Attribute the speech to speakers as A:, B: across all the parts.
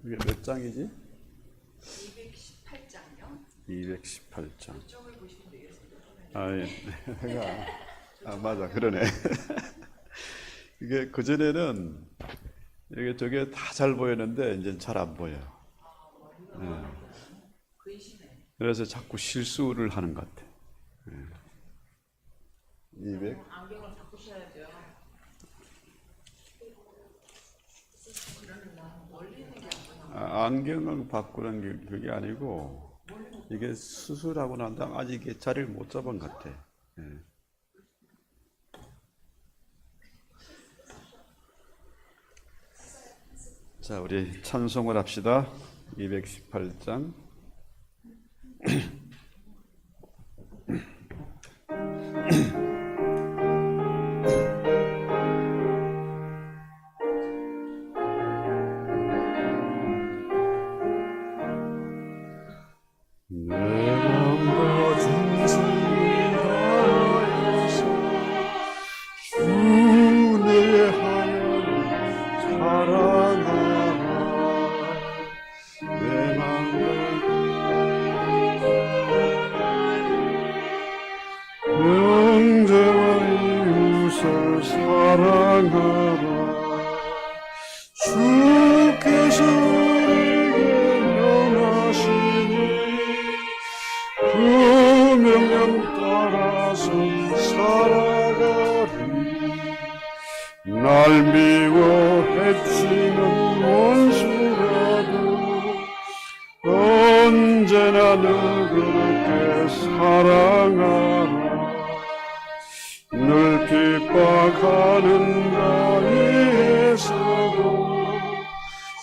A: 이게 몇 장이지?
B: 218장요.
A: 218장.
B: 이쪽을 보시면 되겠습니다.
A: 맞아, 그러네. 이게 그전에는 이게 저게 다 잘 보였는데 이제 잘 안 보여. 네.
B: 근심해.
A: 그래서 자꾸 실수를 하는 것 같아. 200.
B: 안경을 바꾸셔야죠.
A: 안경을 바꾸는 게 그게 아니고 이게 수술하고 난 다음 아직 이게 자리를 못 잡은 것 같아. 예. 자, 우리 찬송을 합시다. 218장. 날 미워 해치는 원수라도 언제나 너 그렇게 사랑하라. 늘 핍박하는 가위에서도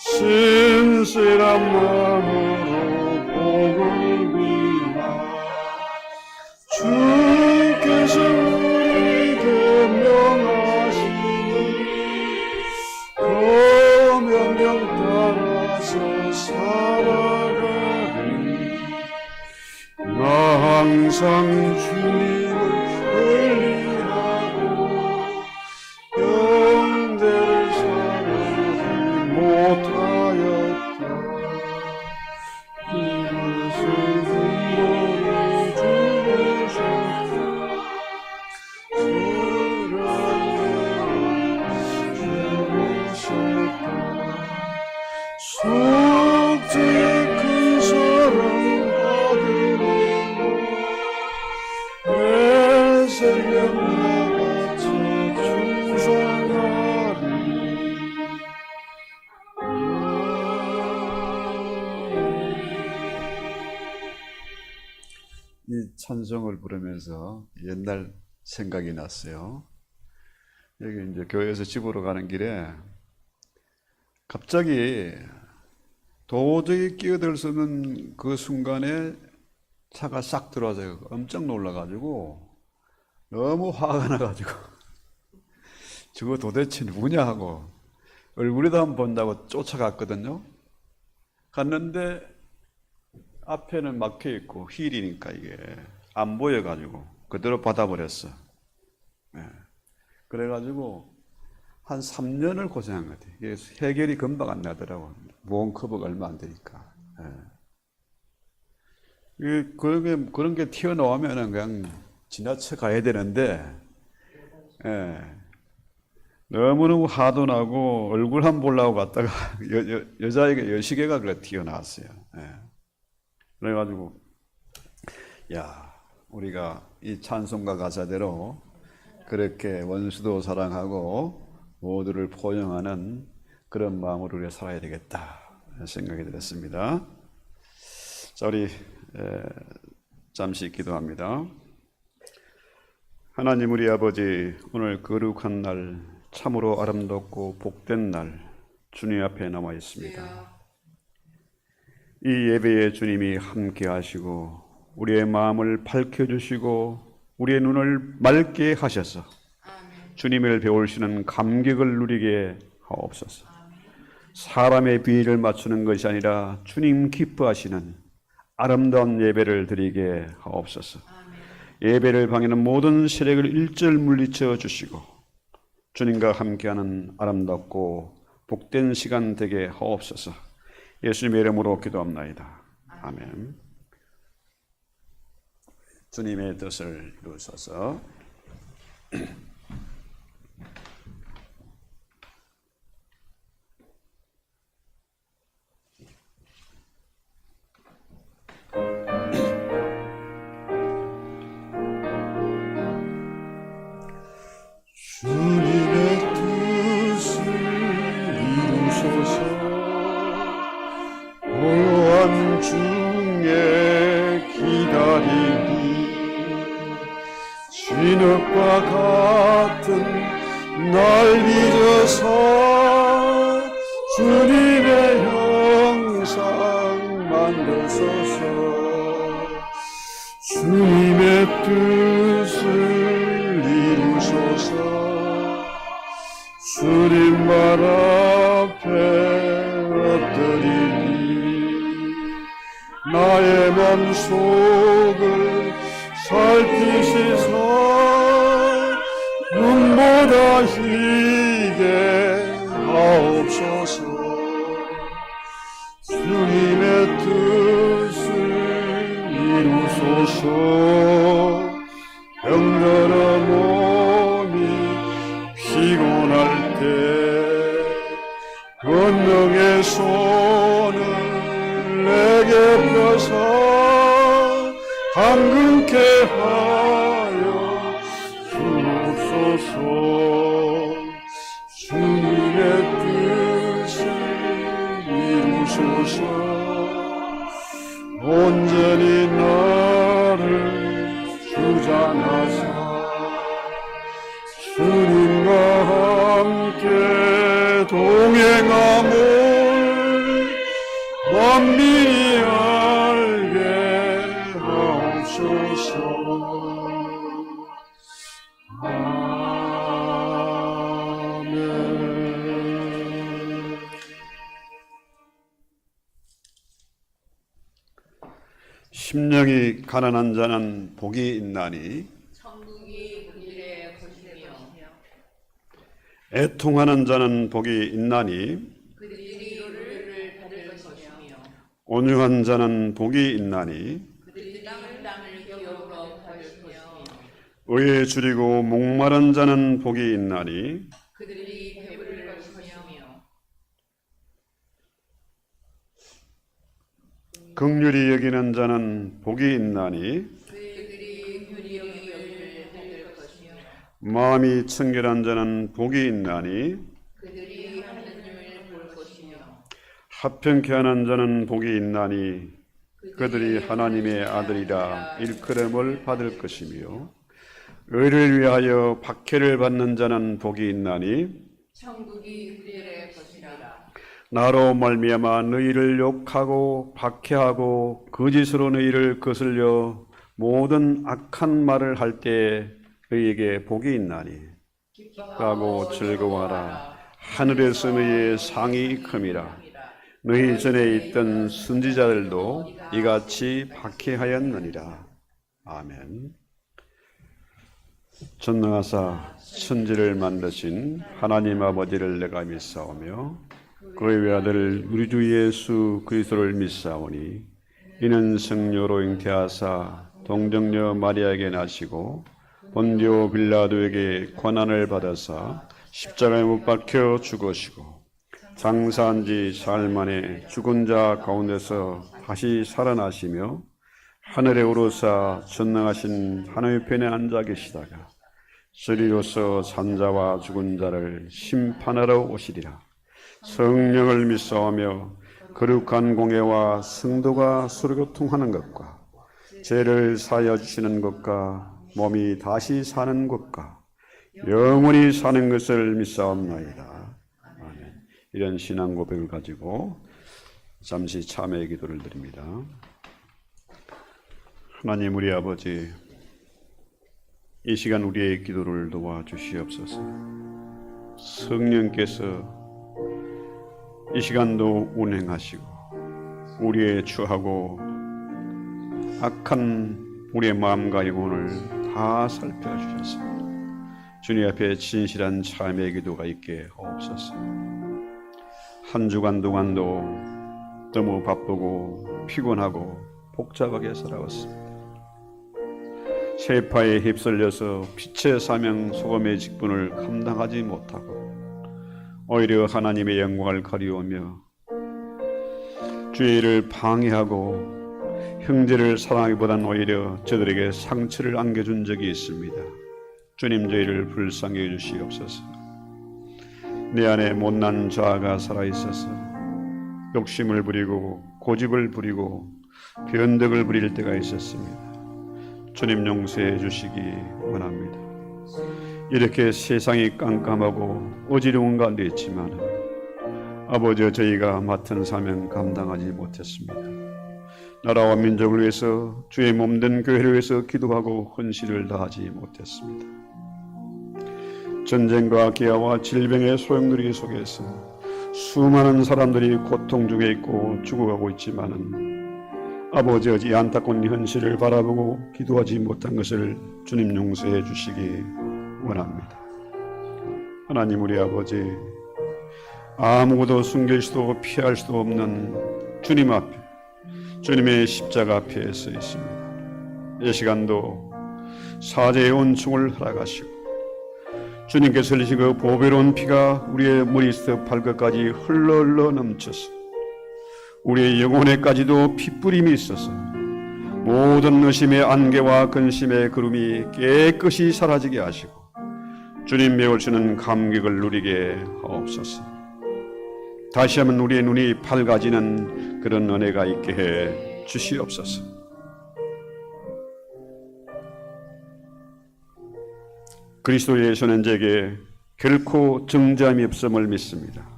A: 신실한 마음으로 복을 빌라. 주께서 우리에게 명하시니 그 명령 따라서 살아가리. 나 항상 주님을 의리하고 영대를 사랑하지 못하였다. 그래서 눈물이 죽으셨다. 속죄의 큰 사랑 받으리라. 내 생명 나같이 충성하리. 이 찬송을 부르면서 옛날 생각이 났어요. 여기 이제 교회에서 집으로 가는 길에 갑자기 도저히 끼어들 수 없는 그 순간에 차가 싹 들어와서 깜짝 놀라가지고 너무 화가 나가지고 저거 도대체 누구냐 하고 얼굴에도 한번 본다고 쫓아갔거든요. 갔는데 앞에는 막혀 있고 휠이니까 이게 안 보여가지고 그대로 받아버렸어. 그래가지고 한 3년을 고생한 것 같아요. 이게 해결이 금방 안 나더라고. 보험 커버가 얼마 안 되니까. 그런 게 튀어나오면 그냥 지나쳐 가야 되는데, 너무너무 화도 나고 얼굴 한번 보려고 갔다가 여자에게 여시개가 그래 튀어나왔어요. 그래가지고, 야, 우리가 이 찬송가 가사대로 그렇게 원수도 사랑하고 모두를 포용하는 그런 마음으로 우리가 살아야 되겠다 생각이 들었습니다. 자, 우리 잠시 기도합니다. 하나님 우리 아버지, 오늘 거룩한 날, 참으로 아름답고 복된 날 주님 앞에 나와 있습니다. 이 예배에 주님이 함께 하시고 우리의 마음을 밝혀주시고 우리의 눈을 맑게 하셔서 주님을 배우시는 감격을 누리게 하옵소서. 사람의 비위를 맞추는 것이 아니라 주님 기뻐하시는 아름다운 예배를 드리게 하옵소서. 예배를 방해하는 모든 세력을 일절 물리쳐 주시고 주님과 함께하는 아름답고 복된 시간 되게 하옵소서. 예수님의 이름으로 기도합나이다. 아멘. 주님의 뜻을 이루소서.
C: 주님의 뜻을 이루소서. 고요한 중에 기다리니 진흙과 같은 날 빚어서 주님의 형상 만드소서. 주님의 뜻을 이루소서. 주님 말 앞에 엎드리니 나의 맘속을 살피시사 눈보다 희게 하옵소서. 주님의 뜻을 이루소서. 병들어 몸이 피곤할 때 권능의 손을 내게 펴서 감금케 하여 주옵소서. 주님의 뜻을 이루소서. 온전히 나를 주장하사 주님과 함께 동행함을 만민이 알게 하옵소서. 아멘.
A: 심령이 가난한 자는 복이 있나니
B: 천국이 그들의 것이며
A: 애통하는 자는 복이 있나니
B: 그들이 위로를 받을 것이며
A: 온유한 자는 복이 있나니
B: 그들이 땅을 기업으로 받을 것이며
A: 의에 줄이고 목마른 자는 복이 있나니
B: 그들이 배부를 것이며
A: 긍휼히 여기는 자는 복이 있나니
B: 그들이 규리 여기를 받을 것이며
A: 마음이 청결한 자는 복이 있나니
B: 그들이 하느님을 볼 것이며
A: 합평케 하는 자는 복이 있나니 그들이 하나님의 아들이라 일컬음을 받을 것이며 의를 위하여 박해를 받는 자는 복이 있나니
B: 천국이 그들의 것이라.
A: 나로 말미암아 너희를 욕하고 박해하고 거짓으로 너희를 거슬려 모든 악한 말을 할 때 너희에게 복이 있나니 기뻐하고 즐거워하라. 하늘에서 너희의 상이 큼이라. 너희 전에 있던 선지자들도 이같이 박해하였느니라. 아멘. 전능하사 천지를 만드신 하나님 아버지를 내가 믿사오며 그의 외아들 우리 주 예수 그리스도를 믿사오니 이는 성녀로 잉태하사 동정녀 마리아에게 나시고 본디오 빌라도에게 고난을 받아사 십자가에 못 박혀 죽으시고 장사한 지 사흘 만에 죽은 자 가운데서 다시 살아나시며 하늘에 오르사 전능하신 하나님의 편에 앉아 계시다가 저리로서 산자와 죽은 자를 심판하러 오시리라. 성령을 믿사오며 거룩한 공예와 성도가 서로 교통하는 것과 죄를 사하여 주시는 것과 몸이 다시 사는 것과 영원히 사는 것을 믿사옵나이다. 아멘. 이런 신앙 고백을 가지고 잠시 참회의 기도를 드립니다. 하나님 우리 아버지, 이 시간 우리의 기도를 도와주시옵소서. 성령께서 이 시간도 운행하시고 우리의 추하고 악한 우리의 마음과 영혼을 다 살펴주셔서 주님 앞에 진실한 참회의 기도가 있게 하옵소서. 한 주간 동안도 너무 바쁘고 피곤하고 복잡하게 살아왔습니다. 세파에 휩쓸려서 빛의 사명 소금의 직분을 감당하지 못하고 오히려 하나님의 영광을 가리우며 주의 일을 방해하고 형제를 사랑하기보다는 오히려 저들에게 상처를 안겨준 적이 있습니다. 주님, 저희를 불쌍히 해주시옵소서. 내 안에 못난 자아가 살아있어서 욕심을 부리고 고집을 부리고 변덕을 부릴 때가 있었습니다. 주님, 용서해 주시기 원합니다. 이렇게 세상이 깜깜하고 어지러운 가운데 있지만 아버지, 저희가 맡은 사명 감당하지 못했습니다. 나라와 민족을 위해서, 주의 몸된 교회를 위해서 기도하고 헌신을 다하지 못했습니다. 전쟁과 기아와 질병의 소용돌이 속에서 수많은 사람들이 고통 중에 있고 죽어가고 있지만은 아버지, 이 안타까운 현실을 바라보고 기도하지 못한 것을 주님 용서해 주시기 원합니다. 하나님, 우리 아버지, 아무것도 숨길 수도 피할 수도 없는 주님 앞에, 주님의 십자가 앞에 서 있습니다. 이 시간도 사제의 은총을 허락하시고 주님께서 흘리시고 보배로운 피가 우리의 머리에서 발끝까지 흘러 넘쳐서 우리의 영혼에까지도 핏뿌림이 있어서 모든 의심의 안개와 근심의 구름이 깨끗이 사라지게 하시고 주님 배우시는 감격을 누리게 하옵소서. 다시 한번 우리의 눈이 밝아지는 그런 은혜가 있게 해 주시옵소서. 그리스도 예수는 제게 결코 정죄함이 없음을 믿습니다.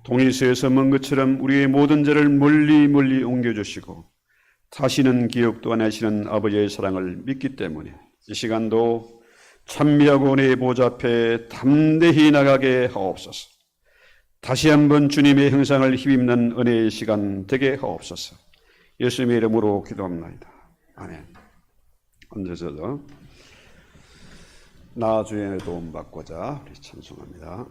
A: 동이서에서 먼 것처럼 우리의 모든 죄를 멀리 멀리 옮겨주시고 다시는 기억도 안 하시는 아버지의 사랑을 믿기 때문에 이 시간도 찬미하고 은혜의 보좌 앞에 담대히 나가게 하옵소서. 다시 한번 주님의 형상을 힘입는 은혜의 시간 되게 하옵소서. 예수님의 이름으로 기도합니다. 아멘. 앉으셔서 나 주의 도움 받고자 우리 찬송합니다.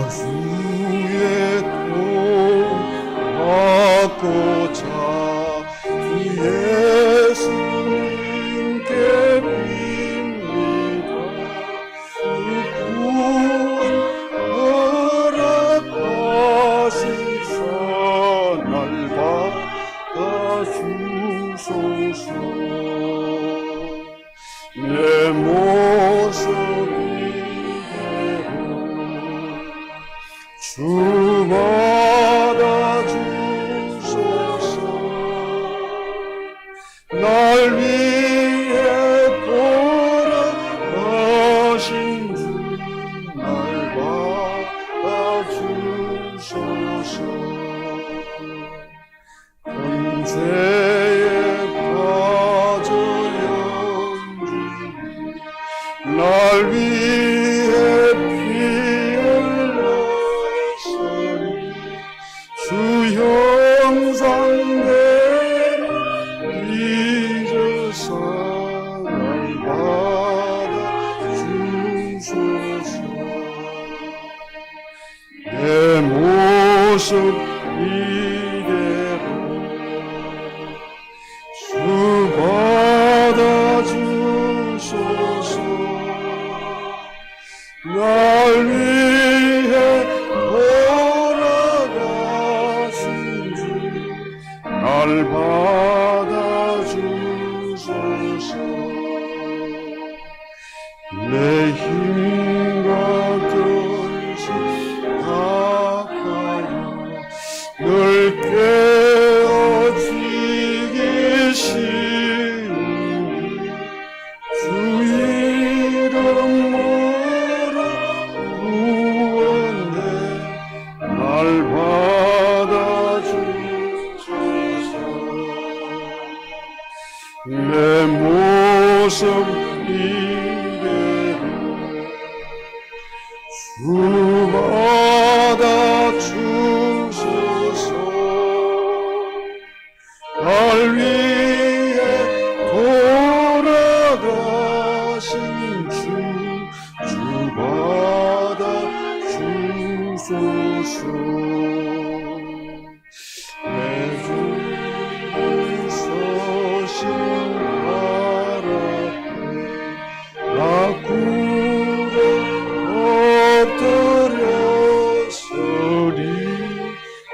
C: 주의 도움 받고자 예수님께 빕니다. 그 구원 허락하시사 날 받아주소서. 내 모습 주 받아주소서. 날 위해 돌아가신 주 날 받아주소서. 권세에 빠져 연주니 날 위해 주 형상대로 잊어서 날 받아주소서. 내 모습 이대로 주 받아주소서. 날 위해 날 받아주소서. 내 힘과 결심 다하여 늘 깨어지기 쉬우니 주 이름으로 구원해 날 받아주소서. 내 모습 이대로 주 받아주소서. 내 주님 서신 나 굴에 엎드렸으니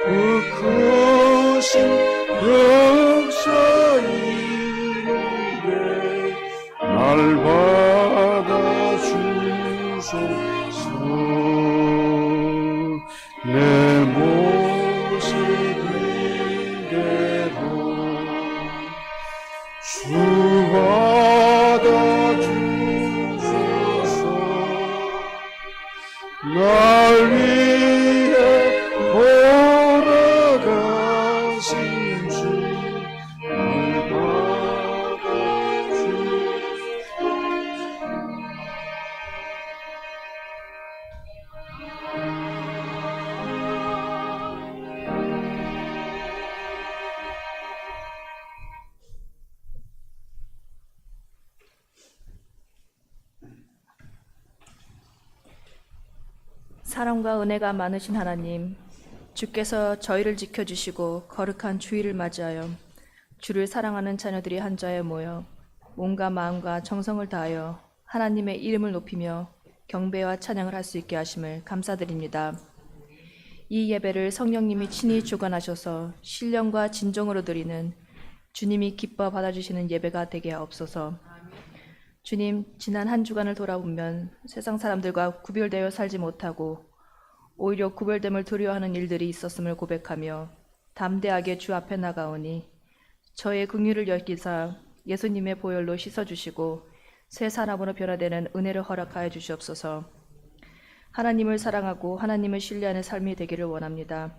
C: 그 크신 역사인데 날 받아주소서. 내 모습 이대로 주 받아주소서. 날 위해 돌아가신 주 날 받아주소서.
D: 사랑과 은혜가 많으신 하나님, 주께서 저희를 지켜주시고 거룩한 주일을 맞이하여 주를 사랑하는 자녀들이 한 자에 모여 몸과 마음과 정성을 다하여 하나님의 이름을 높이며 경배와 찬양을 할 수 있게 하심을 감사드립니다. 이 예배를 성령님이 친히 주관하셔서 신령과 진정으로 드리는 주님이 기뻐 받아주시는 예배가 되게 하옵소서. 주님, 지난 한 주간을 돌아보면 세상 사람들과 구별되어 살지 못하고 오히려 구별됨을 두려워하는 일들이 있었음을 고백하며 담대하게 주 앞에 나가오니 저의 긍휼을 여기사 예수님의 보혈로 씻어주시고 새 사람으로 변화되는 은혜를 허락하여 주시옵소서. 하나님을 사랑하고 하나님을 신뢰하는 삶이 되기를 원합니다.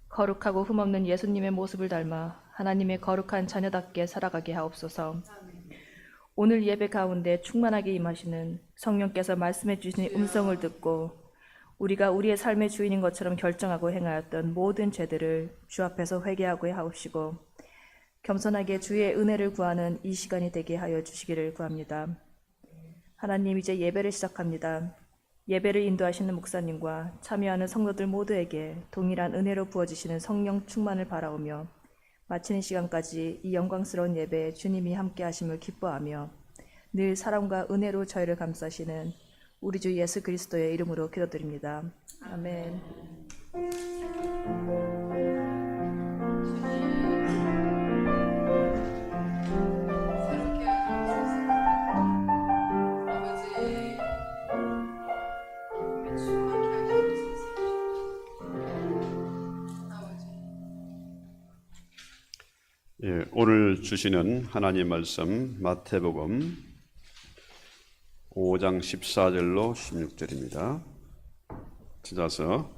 D: 거룩하고 흠없는 예수님의 모습을 닮아 하나님의 거룩한 자녀답게 살아가게 하옵소서. 오늘 예배 가운데 충만하게 임하시는 성령께서 말씀해 주신 음성을 듣고 우리가 우리의 삶의 주인인 것처럼 결정하고 행하였던 모든 죄들을 주 앞에서 회개하고 하옵시고 겸손하게 주의 은혜를 구하는 이 시간이 되게 하여 주시기를 구합니다. 하나님, 이제 예배를 시작합니다. 예배를 인도하시는 목사님과 참여하는 성도들 모두에게 동일한 은혜로 부어지시는 성령 충만을 바라오며 마치는 시간까지 이 영광스러운 예배에 주님이 함께 하심을 기뻐하며 늘 사랑과 은혜로 저희를 감싸시는 우리 주 예수 그리스도의 이름으로 기도드립니다. 아멘.
B: 새롭게 하옵소서. 아버지, 충만케 하옵소서. 아버지.
A: 예, 오늘 주시는 하나님 말씀 마태복음 5장 14절로 16절입니다. 찾아서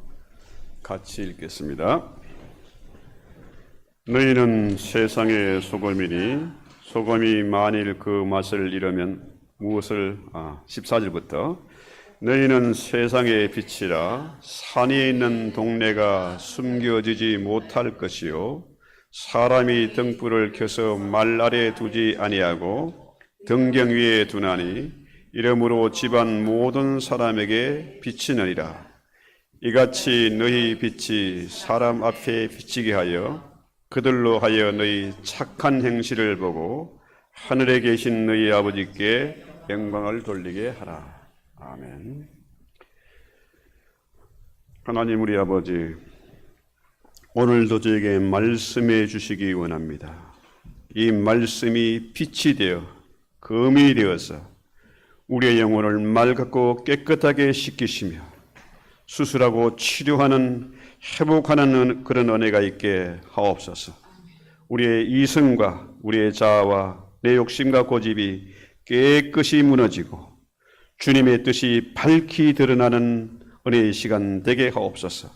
A: 같이 읽겠습니다. 너희는 세상의 소금이니 소금이 만일 그 맛을 잃으면 무엇을 14절부터 너희는 세상의 빛이라 산에 있는 동네가 숨겨지지 못할 것이요 사람이 등불을 켜서 말 아래 두지 아니하고 등경 위에 두나니 이러므로 집안 모든 사람에게 비치느니라. 이같이 너희 빛이 사람 앞에 비치게 하여 그들로 하여 너희 착한 행실을 보고 하늘에 계신 너희 아버지께 영광을 돌리게 하라. 아멘. 하나님 우리 아버지, 오늘도 저에게 말씀해 주시기 원합니다. 이 말씀이 빛이 되어 검이 되어서 우리의 영혼을 맑고 깨끗하게 씻기시며 수술하고 치료하는 회복하는 그런 은혜가 있게 하옵소서. 우리의 이성과 우리의 자아와 내 욕심과 고집이 깨끗이 무너지고 주님의 뜻이 밝히 드러나는 은혜의 시간 되게 하옵소서.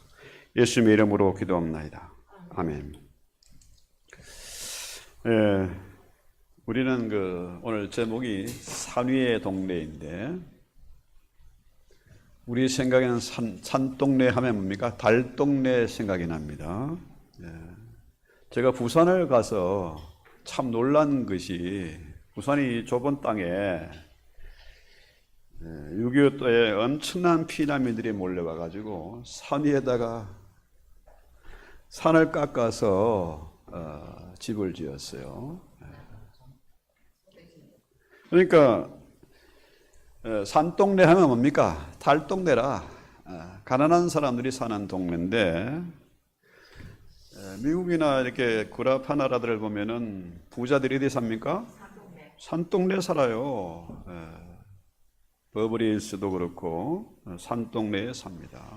A: 예수님의 이름으로 기도합니다. 아멘. 우리는 오늘 제목이 산 위의 동네인데 우리 생각에는 산동네 하면 뭡니까? 달동네 생각이 납니다. 제가 부산을 가서 참 놀란 것이 부산이 좁은 땅에 6.25 때에 엄청난 피난민들이 몰려와가지고 산 위에다가 산을 깎아서 집을 지었어요. 그러니까 산동네 하면 뭡니까? 달동네라 가난한 사람들이 사는 동네인데 미국이나 이렇게 구라파 나라들을 보면은 부자들이 어디 삽니까? 산동네 살아요. 버버리힐스도 그렇고 산동네에 삽니다.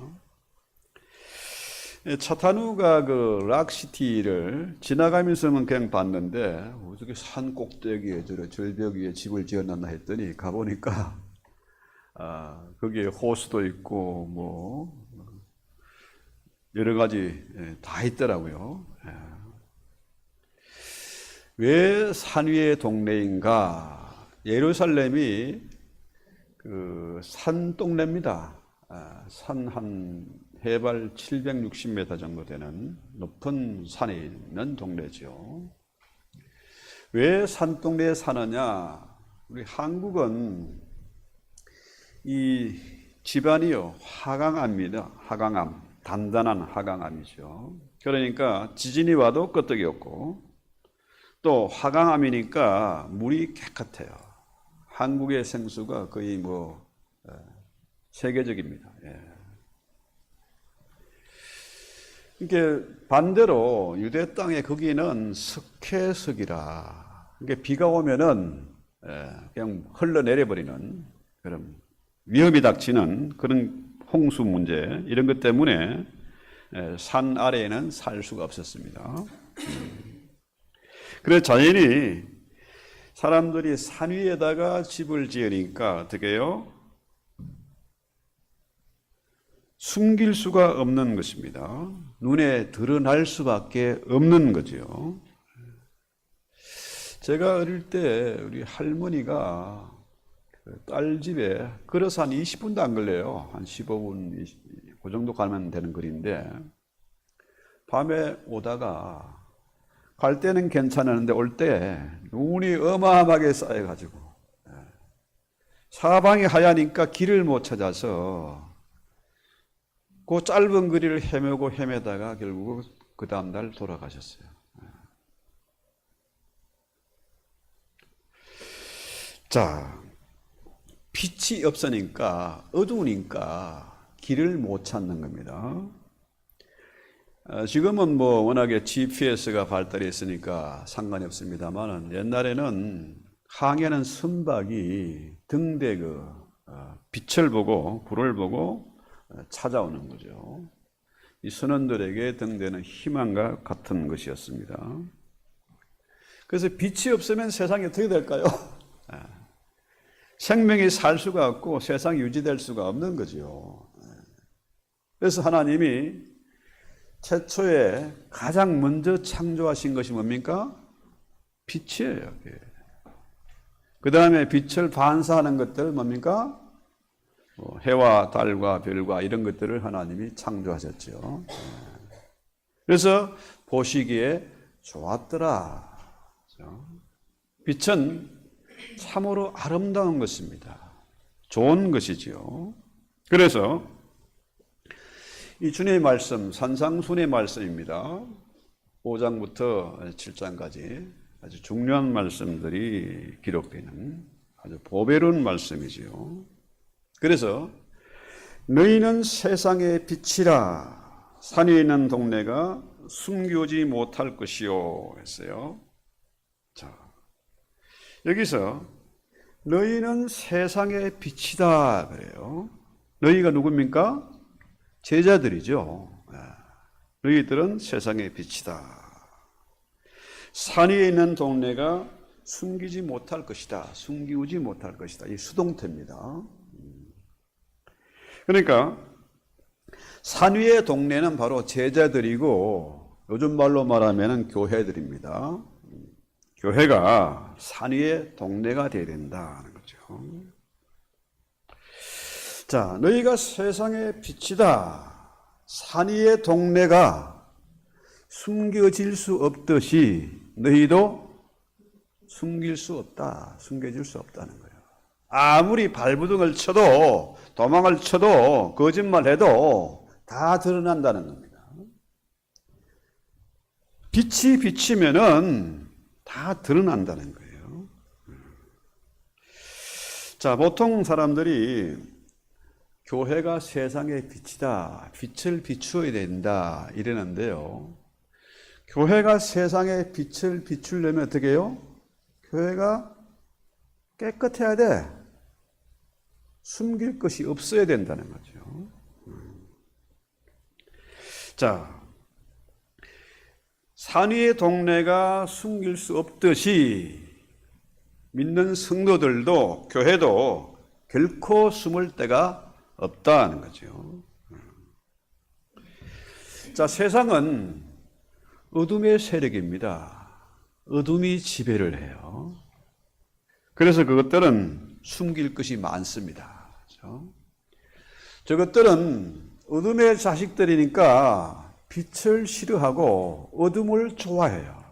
A: 차타누가 그 락시티를 지나가면서는 그냥 봤는데 어떻게 산 꼭대기에 절벽 위에 집을 지어놨나 했더니 가보니까 거기에 호수도 있고 뭐 여러 가지 다 있더라고요. 왜 산 위의 동네인가? 예루살렘이 그 산 동네입니다. 산 한 해발 760m 정도 되는 높은 산에 있는 동네죠. 왜 산동네에 사느냐? 우리 한국은 이 집안이요 화강암입니다. 화강암, 단단한 화강암이죠. 그러니까 지진이 와도 끄떡이 없고 또 화강암이니까 물이 깨끗해요. 한국의 생수가 거의 뭐 세계적입니다. 이게 반대로 유대 땅에 거기는 석회석이라 이게 비가 오면은 그냥 흘러내려 버리는 그런 위험이 닥치는 그런 홍수 문제 이런 것 때문에 산 아래에는 살 수가 없었습니다. 그래서 자연히 사람들이 산 위에다가 집을 지으니까 어떻게 해요? 숨길 수가 없는 것입니다. 눈에 드러날 수밖에 없는 거죠. 제가 어릴 때 우리 할머니가 딸 집에 걸어서 한 20분도 안 걸려요. 한 15분, 그 정도 가면 되는 거리인데 밤에 오다가 갈 때는 괜찮았는데 올 때 눈이 어마어마하게 쌓여가지고 사방이 하얘니까 길을 못 찾아서 그 짧은 거리를 헤매고 헤매다가 결국 그 다음날 돌아가셨어요. 자, 빛이 없으니까 어두우니까 길을 못 찾는 겁니다. 지금은 뭐 워낙에 GPS가 발달해 있으니까 상관이 없습니다만 옛날에는 항해하는 선박이 등대 그 빛을 보고 불을 보고 찾아오는 거죠. 이 선원들에게 등대는 희망과 같은 것이었습니다. 그래서 빛이 없으면 세상이 어떻게 될까요? 생명이 살 수가 없고 세상이 유지될 수가 없는 거죠. 그래서 하나님이 최초에 가장 먼저 창조하신 것이 뭡니까? 빛이에요. 그 다음에 빛을 반사하는 것들 뭡니까? 해와 달과 별과 이런 것들을 하나님이 창조하셨죠. 그래서 보시기에 좋았더라. 빛은 참으로 아름다운 것입니다. 좋은 것이지요. 그래서 이 주님의 말씀, 산상순의 말씀입니다. 5장부터 7장까지 아주 중요한 말씀들이 기록되는 아주 보배로운 말씀이지요. 그래서 너희는 세상의 빛이라 산 위에 있는 동네가 숨기지 못할 것이요 했어요. 자, 여기서 너희는 세상의 빛이다 그래요. 너희가 누굽니까? 제자들이죠. 너희들은 세상의 빛이다. 산 위에 있는 동네가 숨기지 못할 것이다. 숨기우지 못할 것이다. 이 수동태입니다. 그러니까 산 위의 동네는 바로 제자들이고 요즘 말로 말하면 교회들입니다. 교회가 산 위의 동네가 되어야 된다는 거죠. 자, 너희가 세상의 빛이다. 산 위의 동네가 숨겨질 수 없듯이 너희도 숨길 수 없다. 숨겨질 수 없다는 거예요. 아무리 발부둥을 쳐도 도망을 쳐도 거짓말해도 다 드러난다는 겁니다. 빛이 비치면은 다 드러난다는 거예요. 자, 보통 사람들이 교회가 세상의 빛이다, 빛을 비추어야 된다 이러는데요. 교회가 세상에 빛을 비추려면 어떻게 해요? 교회가 깨끗해야 돼. 숨길 것이 없어야 된다는 거죠. 자, 산 위의 동네가 숨길 수 없듯이 믿는 성도들도 교회도 결코 숨을 데가 없다는 거죠. 자, 세상은 어둠의 세력입니다. 어둠이 지배를 해요. 그래서 그것들은 숨길 것이 많습니다. 그렇죠? 저것들은 어둠의 자식들이니까 빛을 싫어하고 어둠을 좋아해요.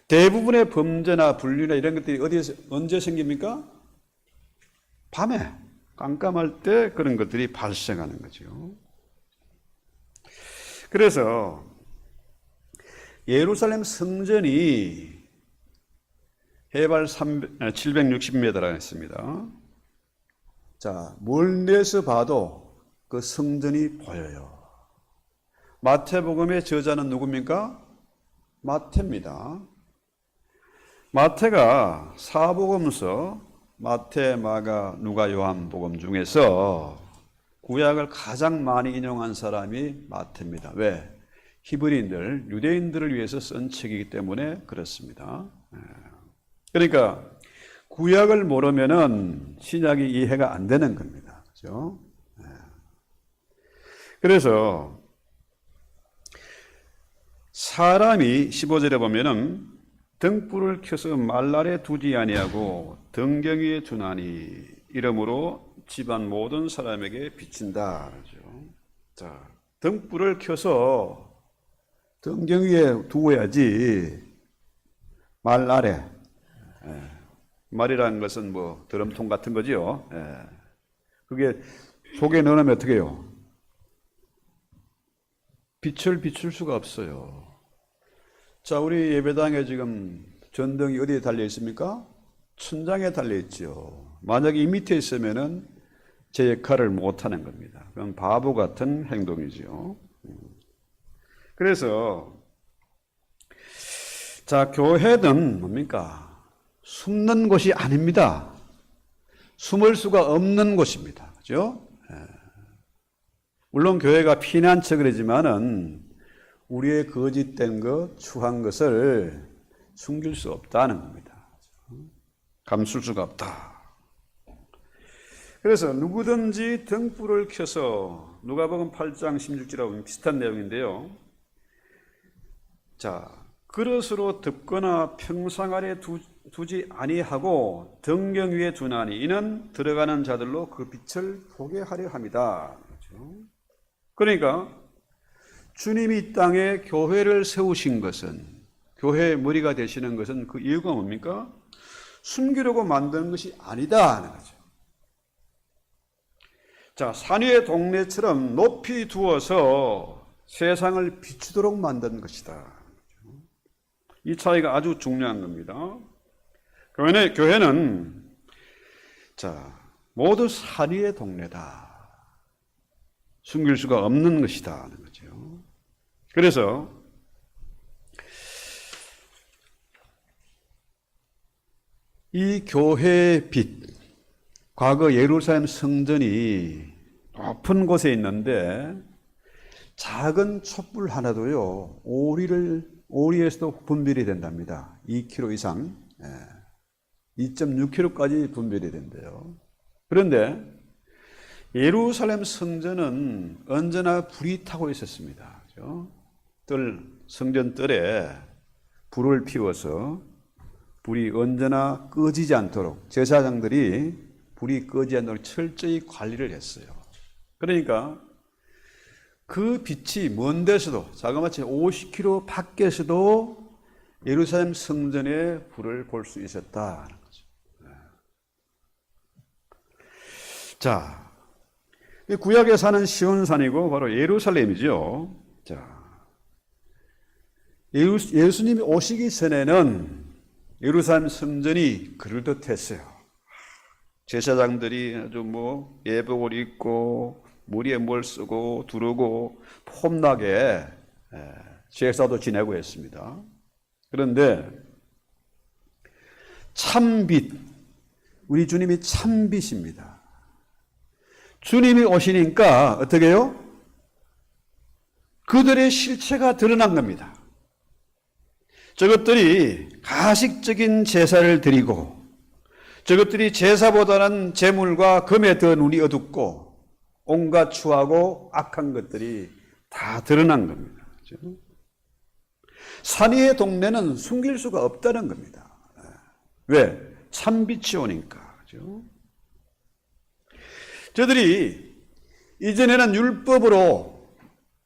A: 대부분의 범죄나 불륜이나 이런 것들이 어디에서 언제 생깁니까? 밤에 깜깜할 때 그런 것들이 발생하는 거죠. 그래서 예루살렘 성전이 해발 760m라고 했습니다. 자, 멀리서 봐도 그 성전이 보여요. 마태복음의 저자는 누굽니까? 마태입니다. 마태가 사복음서 마태, 마가, 누가, 요한 복음 중에서 구약을 가장 많이 인용한 사람이 마태입니다. 왜? 히브리인들, 유대인들을 위해서 쓴 책이기 때문에 그렇습니다. 그러니까 구약을 모르면은 신약이 이해가 안 되는 겁니다. 그렇죠? 그래서 사람이 15절에 보면은 등불을 켜서 말 아래 두지 아니하고 등경 위에 두나니 이러므로 집안 모든 사람에게 비친다. 그렇죠? 자, 등불을 켜서 등경 위에 두어야지 말 아래. 말이라는 것은 뭐 드럼통 같은 거지요. 그게 속에 넣으면 어떻게 해요? 빛을 비출 수가 없어요. 자, 우리 예배당에 지금 전등이 어디에 달려 있습니까? 천장에 달려 있죠. 만약에 이 밑에 있으면은 제 역할을 못 하는 겁니다. 그건 바보 같은 행동이죠. 그래서 자, 교회는 뭡니까? 숨는 곳이 아닙니다. 숨을 수가 없는 곳입니다. 그죠? 물론 교회가 피난처이지만은 우리의 거짓된 것, 추한 것을 숨길 수 없다는 겁니다. 감출 수가 없다. 그래서 누구든지 등불을 켜서 누가복음 8장 16절하고 비슷한 내용인데요. 자, 그릇으로 덮거나 평상 아래 두지 아니하고 등경 위에 두나니 이는 들어가는 자들로 그 빛을 보게 하려 함이다. 그렇죠? 그러니까 주님이 이 땅에 교회를 세우신 것은, 교회의 머리가 되시는 것은 그 이유가 뭡니까? 숨기려고 만드는 것이 아니다 하는 거죠. 자, 산 위의 동네처럼 높이 두어서 세상을 비추도록 만든 것이다. 이 차이가 아주 중요한 겁니다. 교회는 자, 모두 산 위의 동네다. 숨길 수가 없는 것이다 하는 거죠. 그래서 이 교회의 빛, 과거 예루살렘 성전이 높은 곳에 있는데 작은 촛불 하나도요, 오리에서도 분별이 된답니다. 2km 이상, 2.6km까지 분별이 된대요. 그런데 예루살렘 성전은 언제나 불이 타고 있었습니다. 그렇죠? 성전 뜰에 불을 피워서 불이 언제나 꺼지지 않도록 제사장들이 불이 꺼지지 않도록 철저히 관리를 했어요. 그러니까 그 빛이 먼 데서도, 자그마치 50km 밖에서도 예루살렘 성전의 불을 볼 수 있었다는 거죠. 자, 이 구약에 사는 시온산이고 바로 예루살렘이죠. 자, 예수님이 오시기 전에는 예루살렘 성전이 그럴듯했어요. 제사장들이 아주 예복을 입고 머리에 뭘 쓰고 두르고 폼나게 제사도 지내고 했습니다. 그런데 참빛, 우리 주님이 참빛입니다. 주님이 오시니까 어떻게 해요? 그들의 실체가 드러난 겁니다. 저것들이 가식적인 제사를 드리고 저것들이 제사보다는 재물과 금에 더 눈이 어둡고 온갖 추하고 악한 것들이 다 드러난 겁니다. 그렇죠? 산이의 동네는 숨길 수가 없다는 겁니다. 왜? 참빛이 오니까. 그렇죠? 저들이 이전에는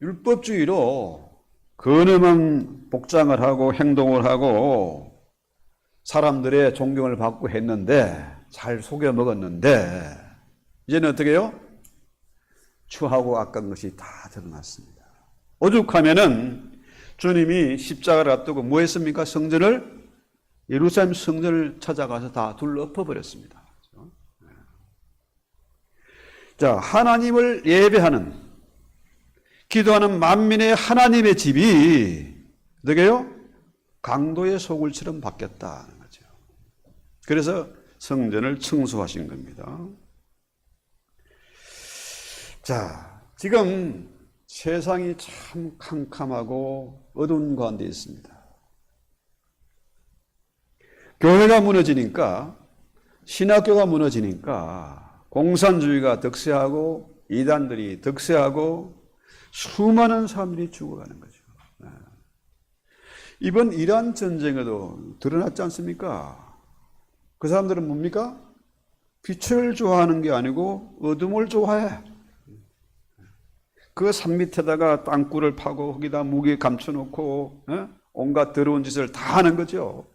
A: 율법주의로 근엄한 복장을 하고 행동을 하고 사람들의 존경을 받고 했는데 잘 속여 먹었는데 이제는 어떻게 해요? 추하고 악한 것이 다 드러났습니다. 오죽하면은 주님이 십자가를 앞두고 뭐 했습니까? 예루살렘 성전을 찾아가서 다 둘러엎어 버렸습니다. 자, 하나님을 예배하는, 기도하는 만민의 하나님의 집이 어떻게 해요? 강도의 소굴처럼 바뀌었다는 거죠. 그래서 성전을 청소하신 겁니다. 자, 지금 세상이 참 캄캄하고 어두운 가운데 있습니다. 교회가 무너지니까, 신학교가 무너지니까 공산주의가 득세하고 이단들이 득세하고 수많은 사람들이 죽어가는 거죠. 이번 이란 전쟁에도 드러났지 않습니까? 그 사람들은 뭡니까? 빛을 좋아하는 게 아니고 어둠을 좋아해. 그 산 밑에다가 땅굴을 파고 거기다 무기 감춰놓고 온갖 더러운 짓을 다 하는 거죠.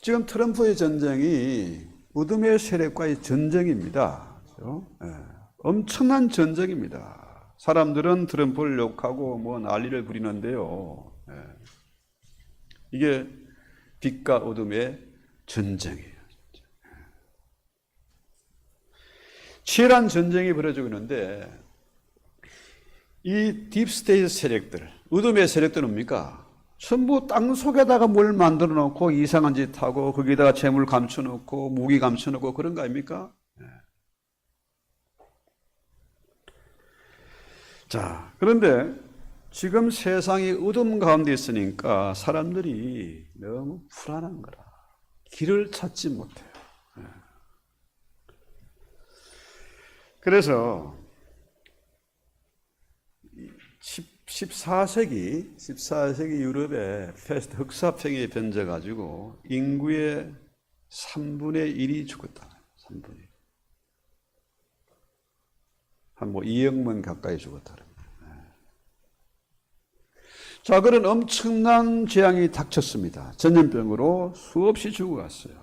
A: 지금 트럼프의 전쟁이 어둠의 세력과의 전쟁입니다. 그렇죠? 엄청난 전쟁입니다. 사람들은 트럼프를 욕하고 난리를 부리는데요. 이게 빛과 어둠의 전쟁이에요. 치열한 전쟁이 벌어지고 있는데 이 딥스테이트 세력들, 어둠의 세력들은 뭡니까? 전부 땅 속에다가 뭘 만들어 놓고 이상한 짓 하고 거기다가 재물 감춰 놓고 무기 감춰 놓고 그런 거 아닙니까? 자, 그런데 지금 세상이 어둠 가운데 있으니까 사람들이 너무 불안한 거라. 길을 찾지 못해요. 그래서 14세기 유럽에 페스트 흑사병이 번져가지고 인구의 3분의 1이 죽었다. 3분의 1. 한 2억명 가까이 죽었다. 자, 그런 엄청난 재앙이 닥쳤습니다. 전염병으로 수없이 죽어갔어요.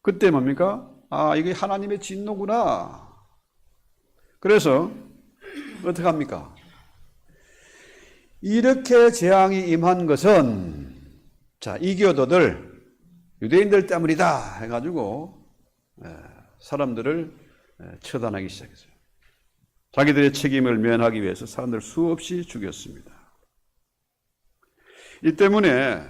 A: 그때 뭡니까? 아, 이게 하나님의 진노구나. 그래서 어떻게 합니까? 이렇게 재앙이 임한 것은 자, 이교도들, 유대인들 때문이다 해가지고 사람들을 처단하기 시작했어요. 자기들의 책임을 면하기 위해서 사람들 수없이 죽였습니다. 이 때문에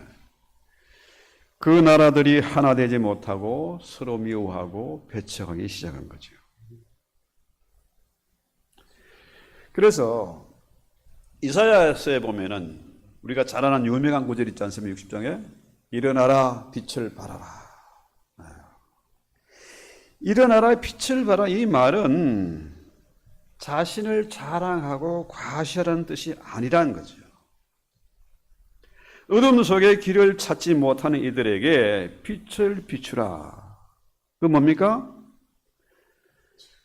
A: 그 나라들이 하나 되지 못하고 서로 미워하고 배척하기 시작한 거죠. 그래서 이사야서에 보면은 우리가 잘 아는 유명한 구절 있지 않습니까? 60장에 일어나라 빛을 발하라. 일어나라 빛을 발하라. 이 말은 자신을 자랑하고 과시하라는 뜻이 아니라는 거죠. 어둠 속에 길을 찾지 못하는 이들에게 빛을 비추라. 그 뭡니까?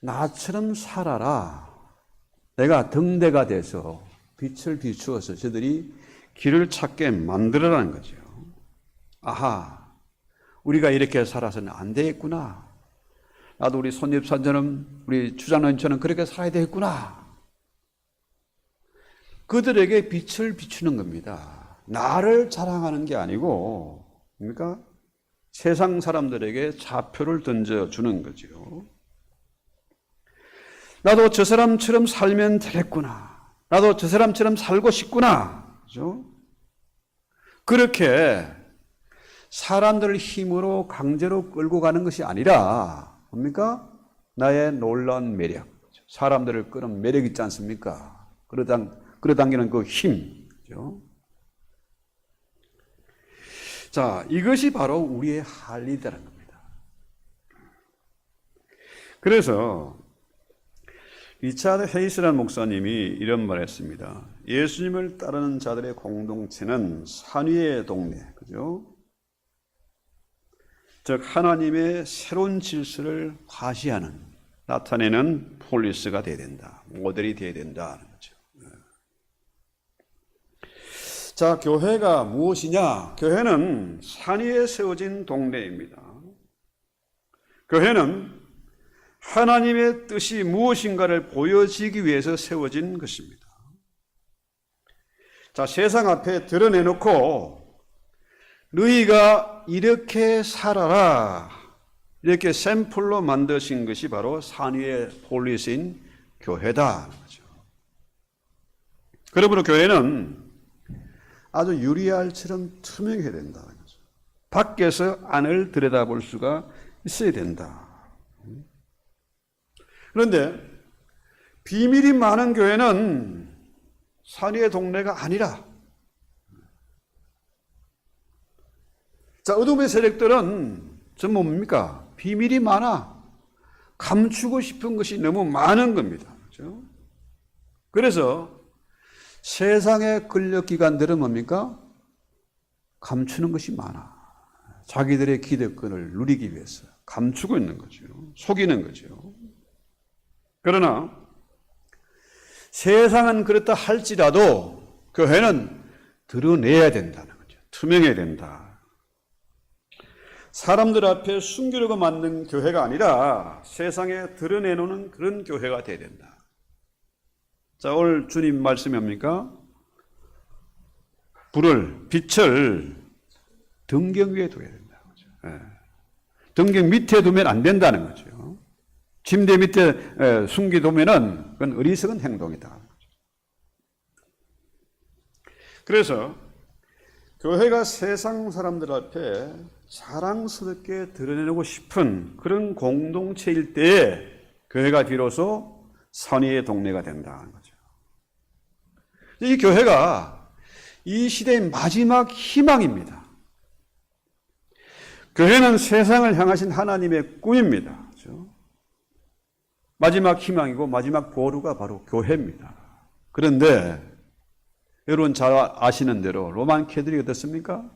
A: 나처럼 살아라. 내가 등대가 돼서 빛을 비추어서 저들이 길을 찾게 만들어라는 거죠. 아하, 우리가 이렇게 살아서는 안 되겠구나. 나도 우리 손집사처럼 우리 주장로님처럼 그렇게 살아야 되겠구나. 그들에게 빛을 비추는 겁니다. 나를 자랑하는 게 아니고 뭡니까? 세상 사람들에게 좌표를 던져주는 거죠. 나도 저 사람처럼 살면 되겠구나. 나도 저 사람처럼 살고 싶구나. 그죠? 그렇게 사람들을 힘으로 강제로 끌고 가는 것이 아니라 뭡니까? 나의 놀라운 매력. 사람들을 끄는 매력 있지 않습니까? 끌어당기는 그 힘. 그죠? 자, 이것이 바로 우리의 할일이라는 겁니다. 그래서 리차드 헤이스라는 목사님이 이런 말을 했습니다. 예수님을 따르는 자들의 공동체는 산위의 동네, 그죠? 즉 하나님의 새로운 질서를 과시하는, 나타내는 폴리스가 되어야 된다. 모델이 되어야 된다는 거죠. 자, 교회가 무엇이냐? 교회는 산 위에 세워진 동네입니다. 교회는 하나님의 뜻이 무엇인가를 보여지기 위해서 세워진 것입니다. 자, 세상 앞에 드러내놓고 너희가 이렇게 살아라, 이렇게 샘플로 만드신 것이 바로 산 위의 폴리스인 교회다. 그러므로 교회는 아주 유리알처럼 투명해야 된다는 거죠. 밖에서 안을 들여다볼 수가 있어야 된다. 그런데 비밀이 많은 교회는 산 위의 동네가 아니라, 자, 어둠의 세력들은 전부 뭡니까? 비밀이 많아. 감추고 싶은 것이 너무 많은 겁니다. 그렇죠? 그래서 세상의 권력기관들은 뭡니까? 감추는 것이 많아. 자기들의 기득권을 누리기 위해서 감추고 있는 거죠. 속이는 거죠. 그러나 세상은 그렇다 할지라도 교회는 드러내야 된다는 거죠. 투명해야 된다. 사람들 앞에 숨기려고 만든 교회가 아니라 세상에 드러내놓는 그런 교회가 되어야 된다. 자, 오늘 주님 말씀이 뭡니까? 빛을 등경 위에 둬야 된다. 등경 밑에 두면 안 된다는 거죠. 침대 밑에 숨기두면은 그건 어리석은 행동이다. 그래서 교회가 세상 사람들 앞에 자랑스럽게 드러내고 싶은 그런 공동체일 때에 교회가 비로소 선의의 동네가 된다는 거죠. 이 교회가 이 시대의 마지막 희망입니다. 교회는 세상을 향하신 하나님의 꿈입니다. 그렇죠? 마지막 희망이고 마지막 보루가 바로 교회입니다. 그런데 여러분 잘 아시는 대로 로만 캐들이 어떻습니까?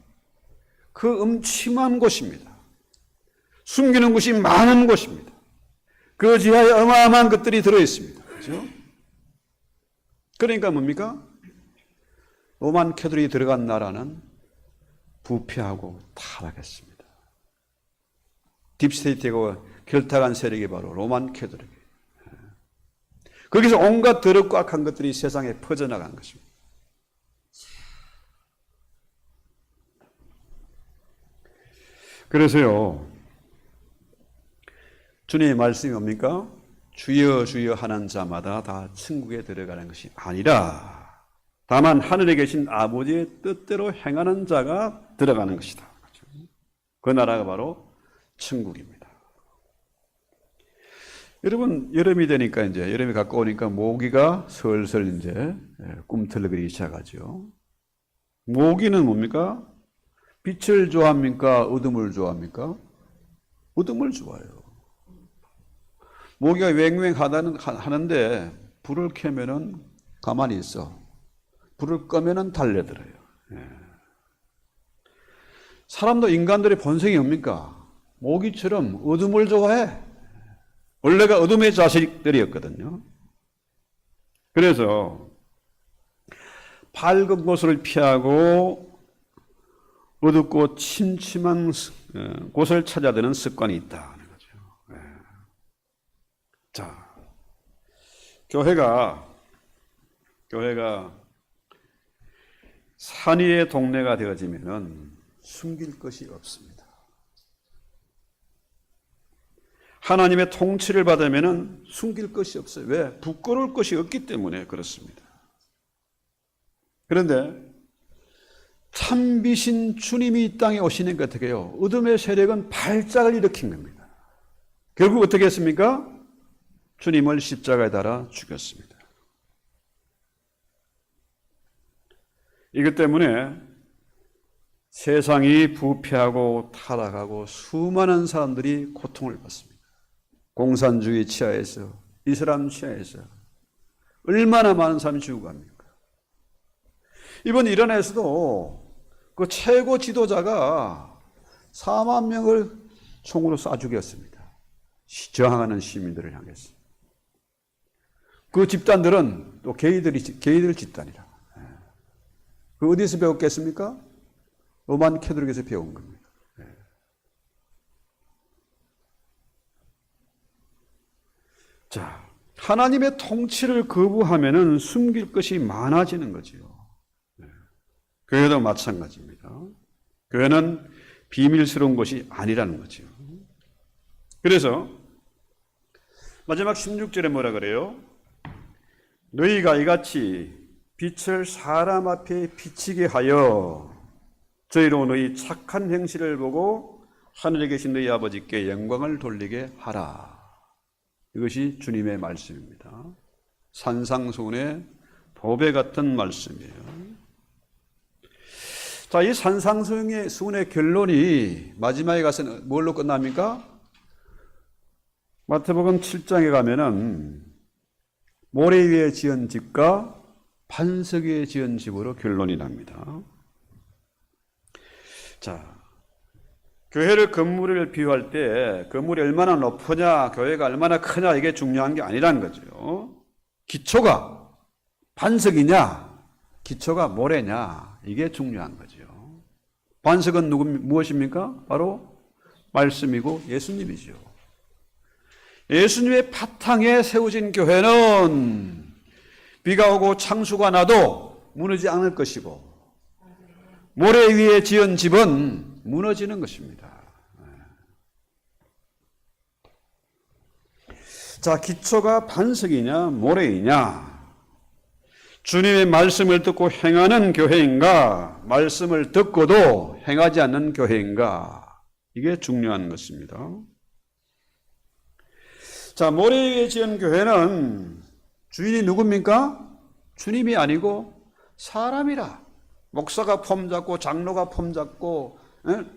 A: 그 음침한 곳입니다. 숨기는 곳이 많은 곳입니다. 그 지하에 어마어마한 것들이 들어있습니다. 그렇죠? 그러니까 뭡니까? 로만 캐들이 들어간 나라는 부패하고 타락했습니다. 딥스테이트하고 결탁한 세력이 바로 로만 캐들이에요. 거기서 온갖 더럽고 악한 것들이 세상에 퍼져나간 것입니다. 그래서요, 주님의 말씀이 뭡니까? 주여 주여 하는 자마다 다 천국에 들어가는 것이 아니라 다만 하늘에 계신 아버지의 뜻대로 행하는 자가 들어가는 것이다. 그 나라가 바로 천국입니다. 여러분, 여름이 되니까 이제 여름이 가까우니까 모기가 슬슬 이제 꿈틀거리기 시작하죠. 모기는 뭡니까? 빛을 좋아합니까? 어둠을 좋아합니까? 어둠을 좋아해요. 모기가 웽웽 하는데 불을 켜면은 가만히 있어. 불을 끄면은 달려들어요. 사람도 인간들의 본성이 뭡니까? 모기처럼 어둠을 좋아해. 원래가 어둠의 자식들이었거든요. 그래서 밝은 곳을 피하고 어둡고 침침한 곳을 찾아드는 습관이 있다는 거죠. 자, 교회가 산 위의 동네가 되어지면은 숨길 것이 없습니다. 하나님의 통치를 받으면은 숨길 것이 없어요. 왜? 부끄러울 것이 없기 때문에 그렇습니다. 그런데 참비신 주님이 이 땅에 오시니까 어떻게 해요? 어둠의 세력은 발작을 일으킨 겁니다. 결국 어떻게 했습니까? 주님을 십자가에 달아 죽였습니다. 이것 때문에 세상이 부패하고 타락하고 수많은 사람들이 고통을 받습니다. 공산주의 치하에서, 이슬람 치하에서 얼마나 많은 사람이 죽어갑니까? 이번 이란에서도 그 최고 지도자가 4만 명을 총으로 쏴 죽였습니다. 저항하는 시민들을 향해서. 그 집단들은 또 게이들 집단이라. 그 어디서 배웠겠습니까? 로만 캐톨릭에서 배운 겁니다. 자, 하나님의 통치를 거부하면은 숨길 것이 많아지는 거지요. 교회도 마찬가지입니다. 교회는 비밀스러운 것이 아니라는 거죠. 그래서 마지막 16절에 뭐라 그래요? 너희가 이같이 빛을 사람 앞에 비치게 하여 저희로 너희 착한 행실을 보고 하늘에 계신 너희 아버지께 영광을 돌리게 하라. 이것이 주님의 말씀입니다. 산상수훈의 보배 같은 말씀이에요. 자, 이 산상수훈의 결론이 마지막에 가서는 뭘로 끝납니까? 마태복음 7장에 가면은 모래 위에 지은 집과 반석 위에 지은 집으로 결론이 납니다. 자, 교회를 건물을 비유할 때 건물이 얼마나 높으냐, 교회가 얼마나 크냐 이게 중요한 게 아니라는 거죠. 기초가 반석이냐, 기초가 모래냐 이게 중요한 거죠. 반석은 무엇입니까? 바로 말씀이고 예수님이죠. 예수님의 바탕에 세워진 교회는 비가 오고 창수가 나도 무너지지 않을 것이고 모래 위에 지은 집은 무너지는 것입니다. 자, 기초가 반석이냐 모래이냐, 주님의 말씀을 듣고 행하는 교회인가, 말씀을 듣고도 행하지 않는 교회인가, 이게 중요한 것입니다. 자, 모래 위에 지은 교회는 주인이 누굽니까? 주님이 아니고 사람이라. 목사가 폼 잡고 장로가 폼 잡고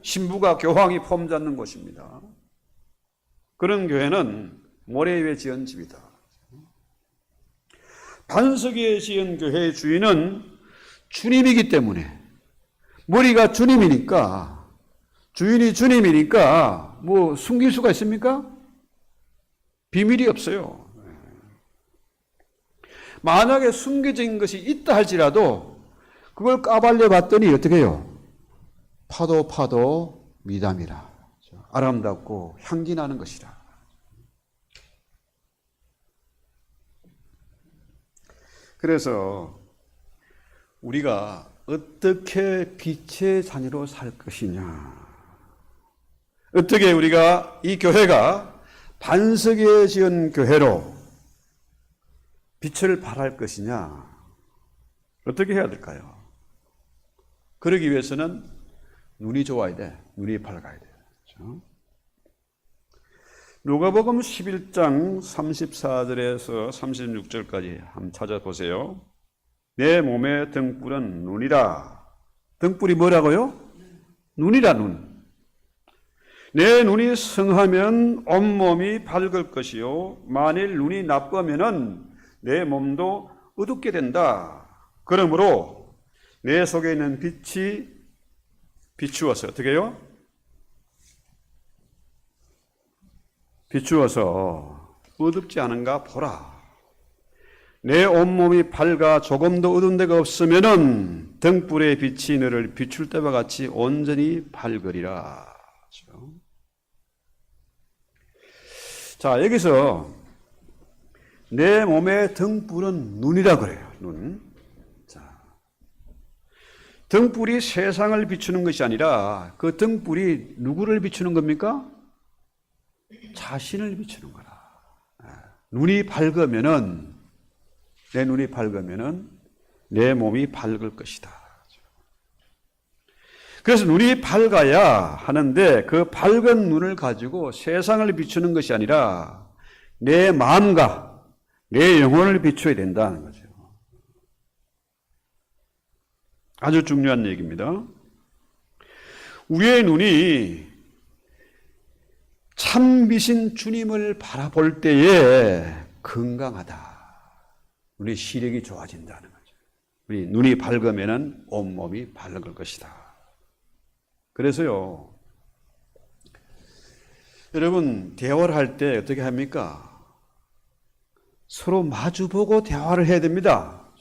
A: 신부가 교황이 폼 잡는 곳입니다. 그런 교회는 모래 위에 지은 집이다. 반석 위에 지은 교회의 주인은 주님이기 때문에, 머리가 주님이니까, 주인이 주님이니까 뭐 숨길 수가 있습니까? 비밀이 없어요. 만약에 숨겨진 것이 있다 할지라도 그걸 까발려 봤더니 어떻게 해요? 파도 미담이라. 아름답고 향기 나는 것이라. 그래서 우리가 어떻게 빛의 자녀로 살 것이냐, 어떻게 우리가 이 교회가 반석에 지은 교회로 빛을 발할 것이냐, 어떻게 해야 될까요? 그러기 위해서는 눈이 좋아야 돼. 눈이 밝아야 돼. 그렇죠? 누가복음 11장 34절에서 36절까지 한번 찾아보세요. 내 몸의 등불은 눈이라. 등불이 뭐라고요? 눈이라, 눈. 내 눈이 성하면 온몸이 밝을 것이요 만일 눈이 나쁘면은 내 몸도 어둡게 된다. 그러므로 내 속에 있는 빛이 비추어서 어떻게 해요? 비추어서 어둡지 않은가 보라. 내 온몸이 밝아 조금도 어두운 데가 없으면은 등불의 빛이 너를 비출 때와 같이 온전히 밝으리라. 자, 여기서 내 몸의 등불은 눈이라 그래요. 눈. 자, 등불이 세상을 비추는 것이 아니라 그 등불이 누구를 비추는 겁니까? 자신을 비추는 거라. 눈이 밝으면은, 내 눈이 밝으면은 내 몸이 밝을 것이다. 그래서 눈이 밝아야 하는데 그 밝은 눈을 가지고 세상을 비추는 것이 아니라 내 마음과 내 영혼을 비춰야 된다는 거죠. 아주 중요한 얘기입니다. 우리의 눈이 참비신 주님을 바라볼 때에 건강하다. 우리 시력이 좋아진다는 거죠. 우리 눈이 밝으면 온몸이 밝을 것이다. 그래서요, 여러분, 대화를 할 때 어떻게 합니까? 서로 마주보고 대화를 해야 됩니다.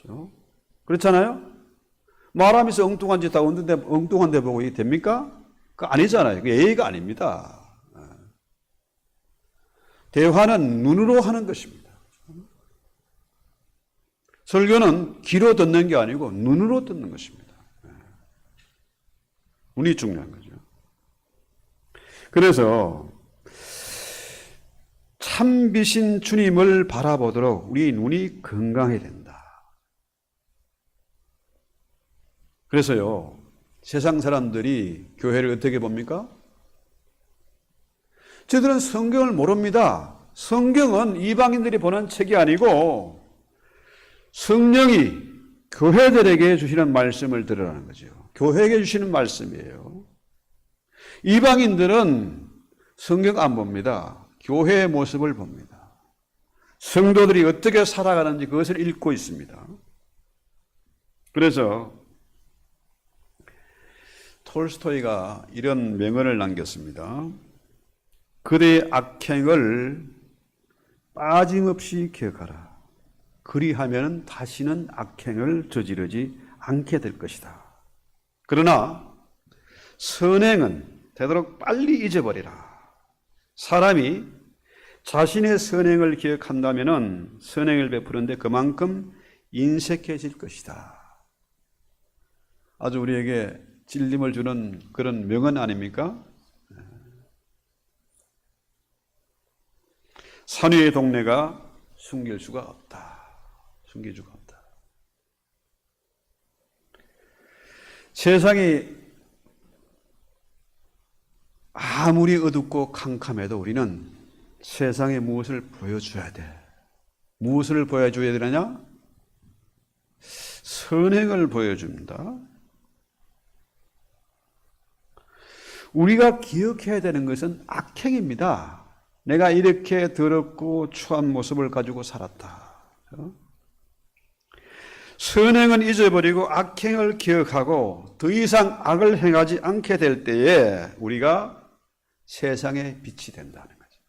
A: 그렇잖아요? 말하면서 엉뚱한 짓 하고 엉뚱한 데 보고 이게 됩니까? 그거 아니잖아요. 그게 예의가 아닙니다. 대화는 눈으로 하는 것입니다. 설교는 귀로 듣는 게 아니고 눈으로 듣는 것입니다. 눈이 중요한 거죠. 그래서 참비신 주님을 바라보도록 우리 눈이 건강해야 된다. 그래서요, 세상 사람들이 교회를 어떻게 봅니까? 저들은 성경을 모릅니다. 성경은 이방인들이 보는 책이 아니고 성령이 교회들에게 주시는 말씀을 들으라는 거죠. 교회에게 주시는 말씀이에요. 이방인들은 성경 안 봅니다. 교회의 모습을 봅니다. 성도들이 어떻게 살아가는지 그것을 읽고 있습니다. 그래서 톨스토이가 이런 명언을 남겼습니다. 그대의 악행을 빠짐없이 기억하라. 그리하면 다시는 악행을 저지르지 않게 될 것이다. 그러나 선행은 되도록 빨리 잊어버리라. 사람이 자신의 선행을 기억한다면 선행을 베푸는데 그만큼 인색해질 것이다. 아주 우리에게 찔림을 주는 그런 명언 아닙니까? 산 위의 동네가 숨길 수가 없다. 숨길 수가 없다. 세상이 아무리 어둡고 캄캄해도 우리는 세상에 무엇을 보여줘야 돼. 무엇을 보여줘야 되느냐? 선행을 보여줍니다. 우리가 기억해야 되는 것은 악행입니다. 내가 이렇게 더럽고 추한 모습을 가지고 살았다. 선행은 잊어버리고 악행을 기억하고 더 이상 악을 행하지 않게 될 때에 우리가 세상의 빛이 된다는 거죠.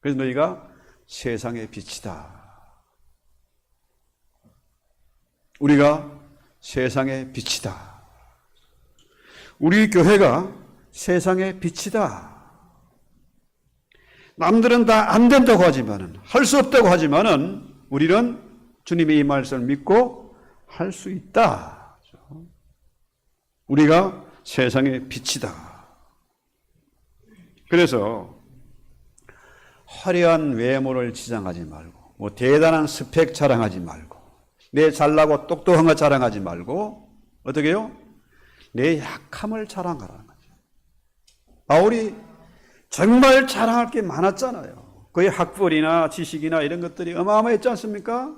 A: 그래서 너희가 세상의 빛이다. 우리가 세상의 빛이다. 우리 교회가 세상의 빛이다. 남들은 다 안 된다고 하지만은, 할 수 없다고 하지만은, 우리는 주님의 이 말씀을 믿고 할 수 있다. 우리가 세상의 빛이다. 그래서 화려한 외모를 지장하지 말고, 뭐 대단한 스펙 자랑하지 말고, 내 잘나고 똑똑한 거 자랑하지 말고, 어떻게 해요? 내 약함을 자랑하라는 거죠. 바울이 정말 자랑할 게 많았잖아요. 그의 학벌이나 지식이나 이런 것들이 어마어마했지 않습니까?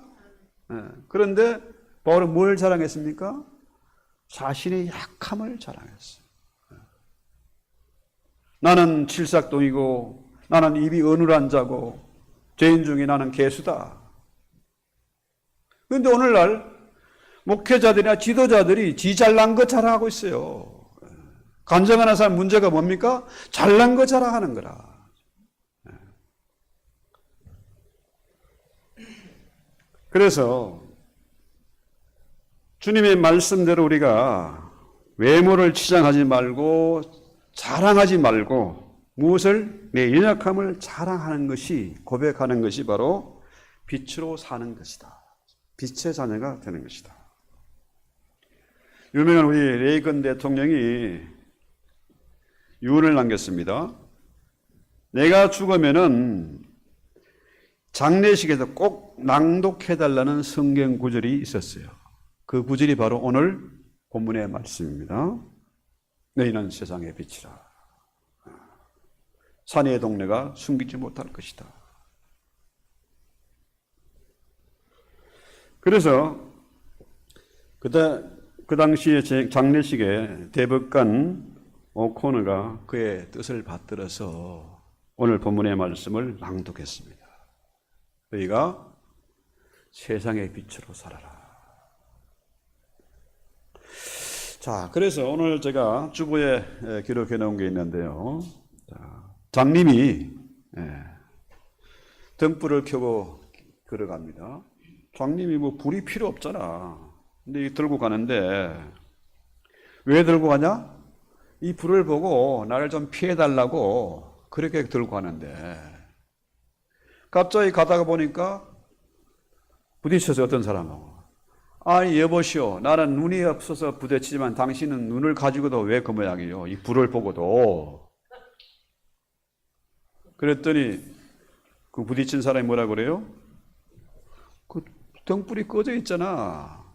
A: 그런데 바울은 뭘 자랑했습니까? 자신의 약함을 자랑했어요. 나는 칠삭동이고 나는 입이 어눌한 자고 죄인 중에 나는 개수다. 그런데 오늘날 목회자들이나 지도자들이 지 잘난 거 자랑하고 있어요. 간증하는 사람 문제가 뭡니까? 잘난 거 자랑하는 거라. 그래서 주님의 말씀대로 우리가 외모를 치장하지 말고 자랑하지 말고 무엇을 내 연약함을 자랑하는 것이, 고백하는 것이 바로 빛으로 사는 것이다. 빛의 자녀가 되는 것이다. 유명한 우리 레이건 대통령이 유언을 남겼습니다. 내가 죽으면은 장례식에서 꼭 낭독해달라는 성경 구절이 있었어요. 그 구절이 바로 오늘 본문의 말씀입니다. 너희는 세상의 빛이라. 사내의 동네가 숨기지 못할 것이다. 그래서 그 당시에 장례식에 대법관 오코너가 그의 뜻을 받들어서 오늘 본문의 말씀을 낭독했습니다. 너희가 세상의 빛으로 살아라. 자, 그래서 오늘 제가 주보에 기록해 놓은 게 있는데요. 장님이 등불을 켜고 걸어갑니다. 장님이 뭐 불이 필요 없잖아. 근데 들고 가는데 왜 들고 가냐? 이 불을 보고 나를 좀 피해달라고 그렇게 들고 가는데 갑자기 가다가 보니까 부딪혀서 어떤 사람하고 아니 여보시오, 나는 눈이 없어서 부딪히지만 당신은 눈을 가지고도 왜 그 모양이요? 이 불을 보고도. 그랬더니 그 부딪힌 사람이 뭐라 그래요? 그 등불이 꺼져 있잖아.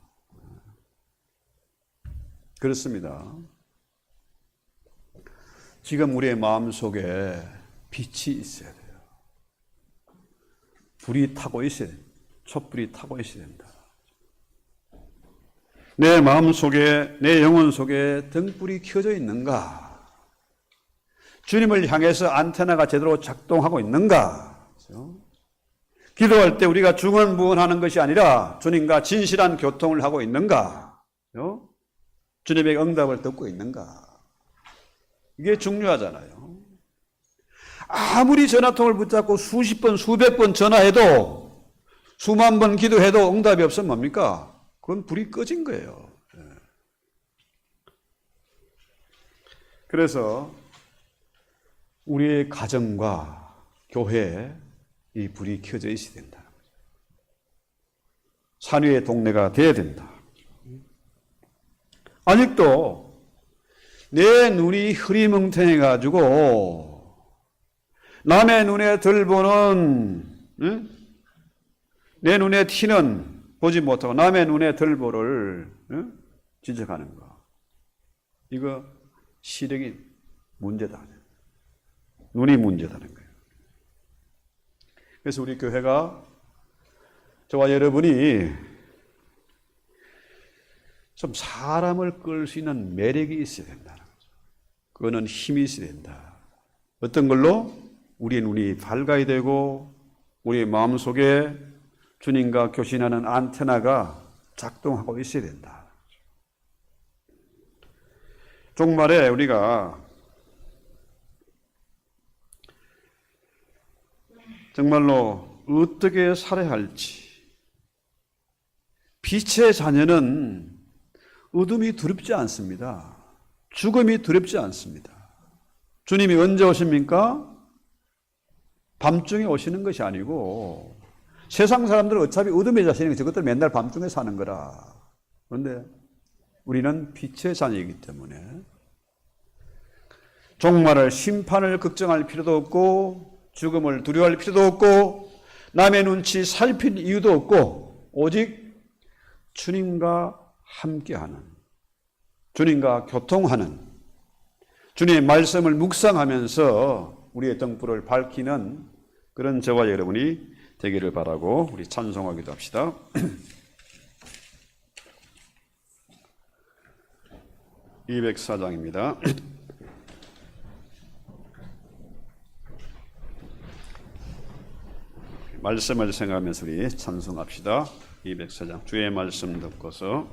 A: 그렇습니다. 지금 우리의 마음속에 빛이 있어야 돼요. 불이 타고 있어야 돼요. 촛불이 타고 있어야 된다. 내 마음속에, 내 영혼 속에 등불이 켜져 있는가? 주님을 향해서 안테나가 제대로 작동하고 있는가? 그렇죠? 기도할 때 우리가 중언부언하는 것이 아니라 주님과 진실한 교통을 하고 있는가? 그렇죠? 주님의 응답을 듣고 있는가? 이게 중요하잖아요. 아무리 전화통을 붙잡고 수십 번, 수백 번 전화해도 수만 번 기도해도 응답이 없으면 뭡니까? 그건 불이 꺼진 거예요. 그래서 우리의 가정과 교회에 이 불이 켜져 있어야 된다. 산위의 동네가 되어야 된다. 아직도 내 눈이 흐리멍텅해가지고 남의 눈에 들보는 내 눈에 티는 보지 못하고 남의 눈에 들보를 지적하는 거. 이거 시력이 문제다. 눈이 문제다는 거예요. 그래서 우리 교회가 저와 여러분이 좀 사람을 끌 수 있는 매력이 있어야 된다는 거죠. 그거는 힘이 있어야 된다. 어떤 걸로? 우리의 눈이 밝아야 되고 우리의 마음속에 주님과 교신하는 안테나가 작동하고 있어야 된다. 종말에 우리가 정말로 어떻게 살아야 할지. 빛의 자녀는 어둠이 두렵지 않습니다. 죽음이 두렵지 않습니다. 주님이 언제 오십니까? 밤중에 오시는 것이 아니고 세상 사람들은 어차피 어둠의 자신이니까 저것들 맨날 밤중에 사는 거라. 그런데 우리는 빛의 자녀이기 때문에 종말을 심판을 걱정할 필요도 없고 죽음을 두려워할 필요도 없고 남의 눈치 살필 이유도 없고 오직 주님과 함께하는, 주님과 교통하는, 주님의 말씀을 묵상하면서 우리의 등불을 밝히는 그런 저와 여러분이 되기를 바라고 우리 찬송하기도 합시다. (204장입니다) 말씀을 생각하면서 우리 찬송합시다. 204장 주의 말씀 듣고서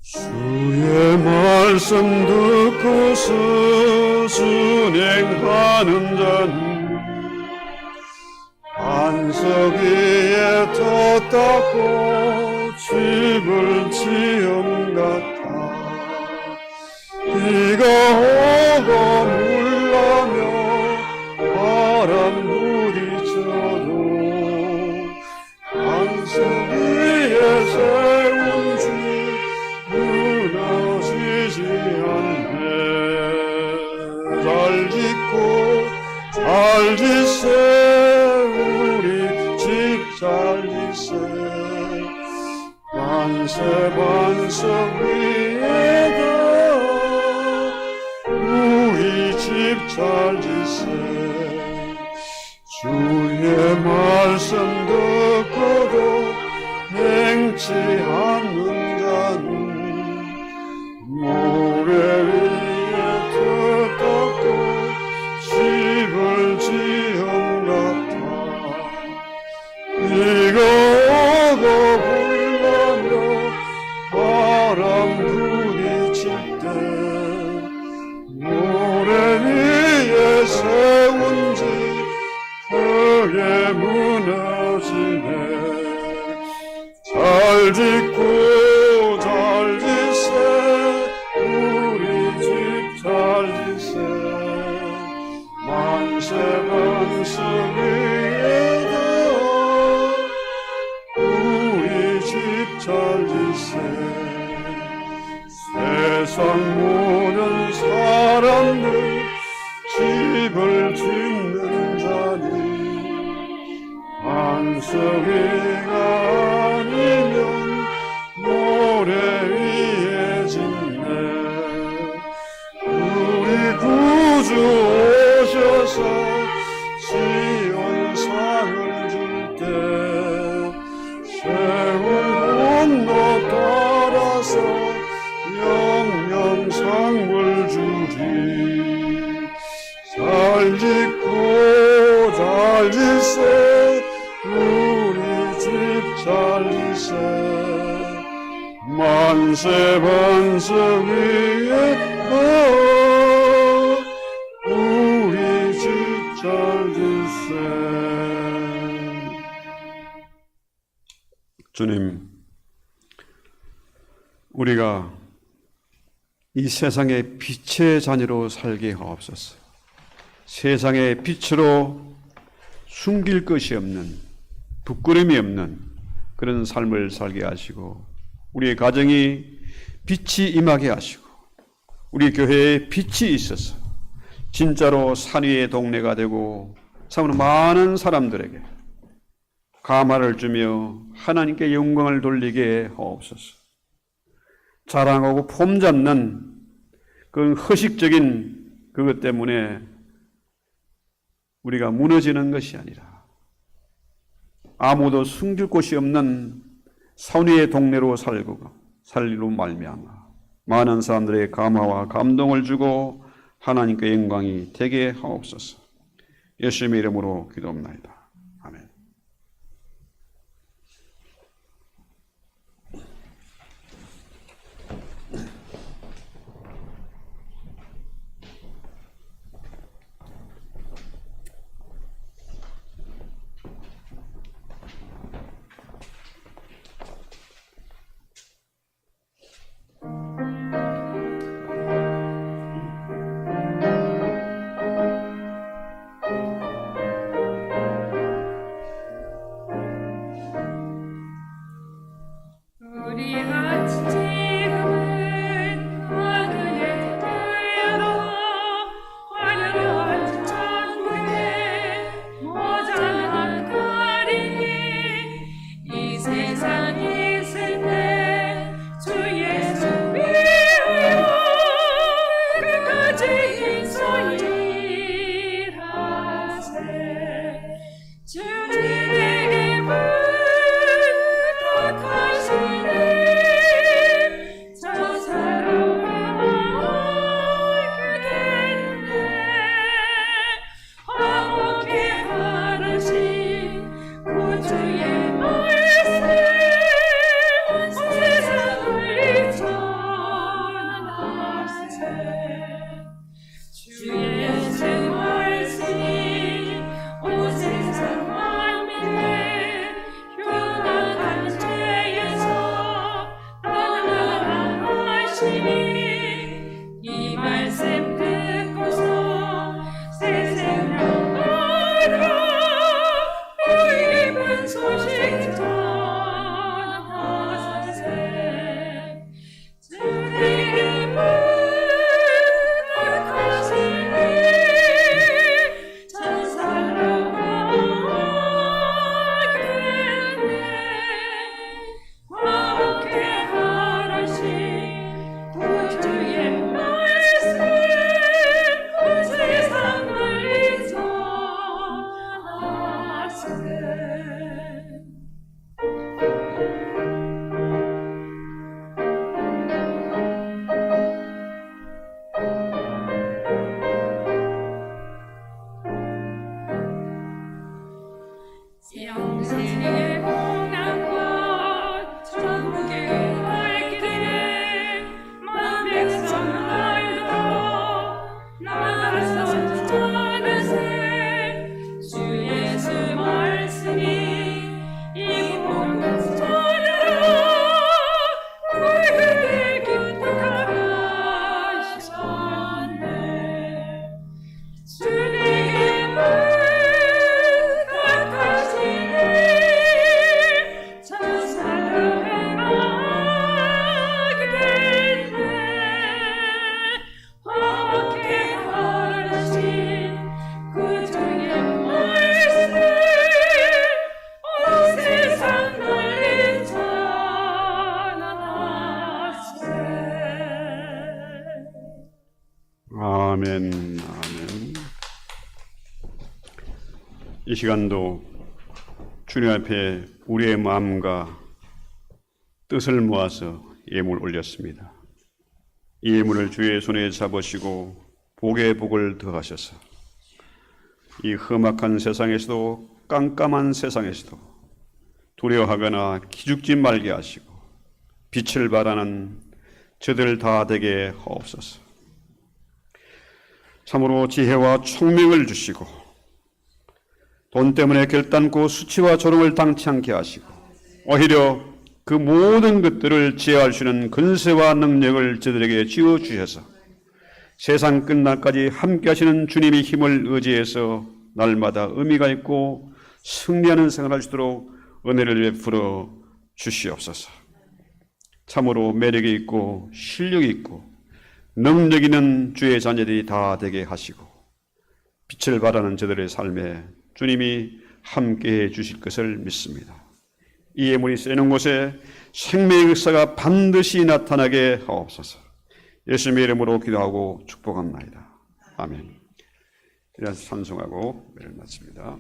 C: 주의 말씀 듣고서 순행하는 자는 닦고 집을 지은 같아. 비가 오고 물나며 바람 부딪혀도 반석 위에 세운 주 무너지지 않네. 잘 짓고 잘 짓세 우리 집 잘 짓세. 반석 반석 위에다 우리 집 잘 짓세. 주의 말씀 듣고도 행치 않는 자는 모래 위에 터 닦고 집을 지은 같아. 비가 오고 불나며 바람 부딪힐 때 모래 위에 세운 집 크게 무너지네. 잘 짓고 잘 짓세 우리 집 잘 짓세. 만세 반석 위에다 우리 집 잘 짓세. 세상 모든 사람들 집을 짓는 자니 반석이가 아니면 모래 위에 짓네. 우리 구주 오셔서 시온상을 줄 때 세운 공로 따라서 영영상을 주리. 잘 짓고 잘 짓세 우리 집 잘 짓세. 만세 반석 위에 우리 집 잘 짓세.
A: 주님, 우리가 이 세상의 빛의 자녀로 살게 하옵소서. 세상의 빛으로 숨길 것이 없는, 부끄럼이 없는 그런 삶을 살게 하시고, 우리의 가정이 빛이 임하게 하시고, 우리 교회에 빛이 있어서 진짜로 산 위의 동네가 되고 참으로 많은 사람들에게 감화를 주며 하나님께 영광을 돌리게 하옵소서. 자랑하고 폼잡는 그 허식적인 그것 때문에 우리가 무너지는 것이 아니라 아무도 숨길 곳이 없는 선의의 동네로 살리로 말미암아 많은 사람들의 감화와 감동을 주고 하나님께 영광이 되게 하옵소서. 예수님의 이름으로 기도합나이다. 아멘. 시간도 주님 앞에 우리의 마음과 뜻을 모아서 예물 올렸습니다. 이 예물을 주의 손에 잡으시고 복의 복을 더하셔서 이 험악한 세상에서도 깜깜한 세상에서도 두려워하거나 기죽지 말게 하시고 빛을 발하는 저들 다 되게 하옵소서. 참으로 지혜와 총명을 주시고 돈 때문에 결단코 수치와 조롱을 당치 않게 하시고 오히려 그 모든 것들을 제어할 수 있는 근세와 능력을 저들에게 쥐어 주셔서 세상 끝날까지 함께 하시는 주님의 힘을 의지해서 날마다 의미가 있고 승리하는 생활을 할 수 있도록 은혜를 베풀어 주시옵소서. 참으로 매력이 있고 실력이 있고 능력 있는 주의 자녀들이 다 되게 하시고 빛을 발하는 저들의 삶에 주님이 함께해 주실 것을 믿습니다. 이 예물이 쓰이는 곳에 생명의 역사가 반드시 나타나게 하옵소서. 예수님의 이름으로 기도하고 축복합니다. 아멘. 이래서 찬송하고 예배를 마칩니다.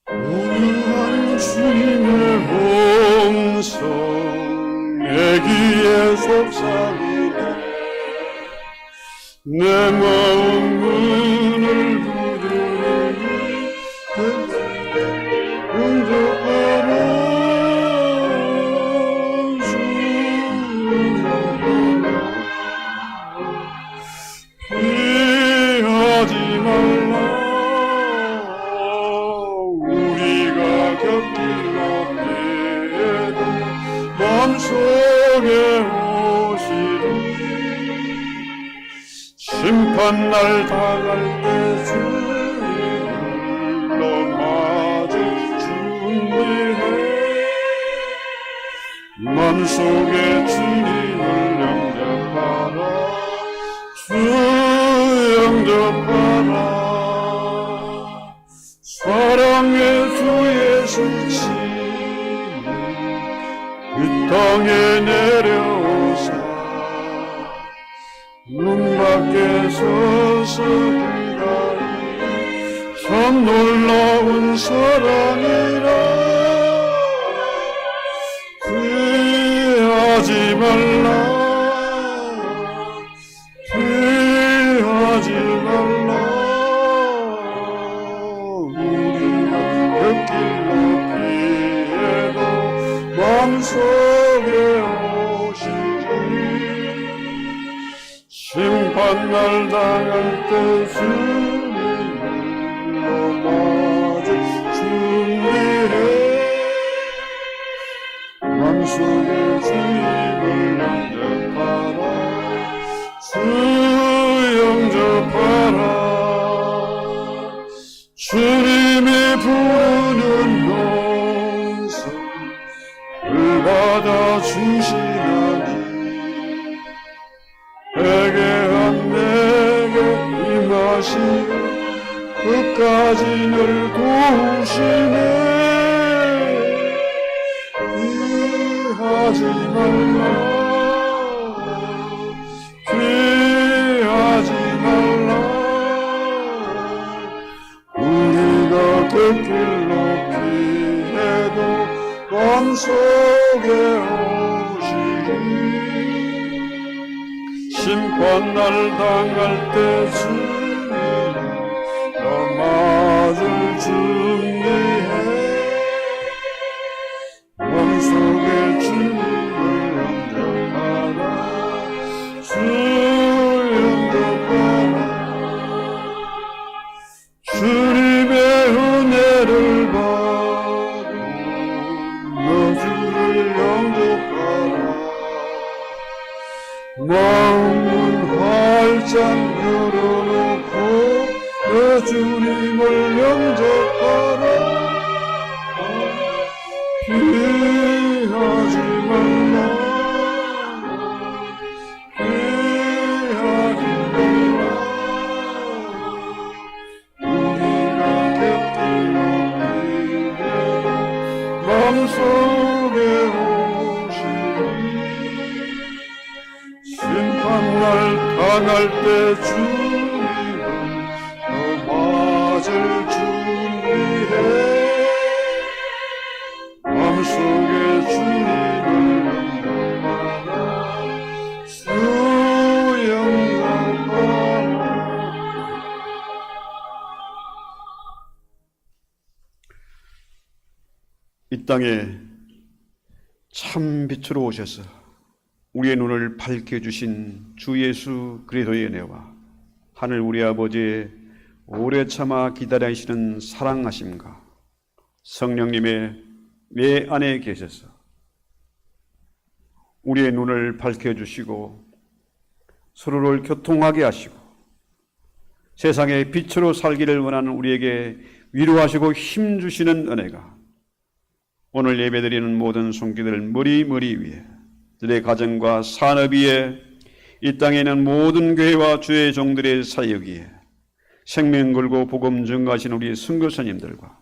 C: 오늘한 주님의 음성 내 귀에 속삭이네. 내 마음 문을 두드리니 응답하라 주여. 피하지 말라 우리가 겪길 높이에도 마음속에 오시리. 심판날 당할 때 주님을 맞을 준비해. 맘속에 주님을 영접하라. 주 영접하라. 사랑의 주 예수 치니 그 땅에 내려오사 눈 밖에 서서 기다리 참 놀라운 사랑이라. 피하지 말라 피하지 말라 우리가 곁길 높이에도 마음속에 오시리. 심판날 당할 때 주님을 맞을 준비해. 맘속에 주님을 영접하라. 주 영접하라. 주님이 부는 용서를 받아 주시나니 회개한 내게 임하시고 끝까지 늘 도우시네. 피하지 말라 피하지 말라 우리가 곁길 높이에도 마음속에 오시리. 심판날 당할 때 주님을 맞을 준비해. 맘속에 주님을 영접하라. 주 영접하라. 주님의 은혜를 받고 너 주를 영접하라. 마음을 활짝 열어놓고 내 주님을 영접하라. 피하지 말라 피하지 말라 마음속에 오시니 심판날 당할 때 주님은 더 맞을 준비해 마음속에 주님을 영광하라 수영장하라.
A: 이 땅에 참 빛으로 오셔서 우리의 눈을 밝혀주신 주 예수 그리스도의 은혜와 하늘 우리 아버지의 오래 참아 기다리시는 사랑하심과 성령님의 내 안에 계셔서 우리의 눈을 밝혀주시고 서로를 교통하게 하시고 세상의 빛으로 살기를 원하는 우리에게 위로하시고 힘주시는 은혜가 오늘 예배드리는 모든 손길들 머리 위에 들의 가정과 산업 위에 이 땅에 있는 모든 교회와 주의 종들의 사역 위에 생명 걸고 복음 증거하시는 우리 선교사님들과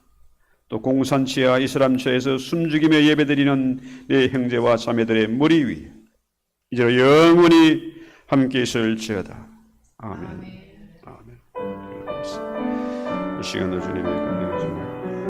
A: 또 공산치와 이슬람처에서 숨죽이며 예배드리는 내 형제와 자매들의 머리 위에 이제 영원히 함께 있을지어다. 아멘. 아멘. 이 시간도 주님의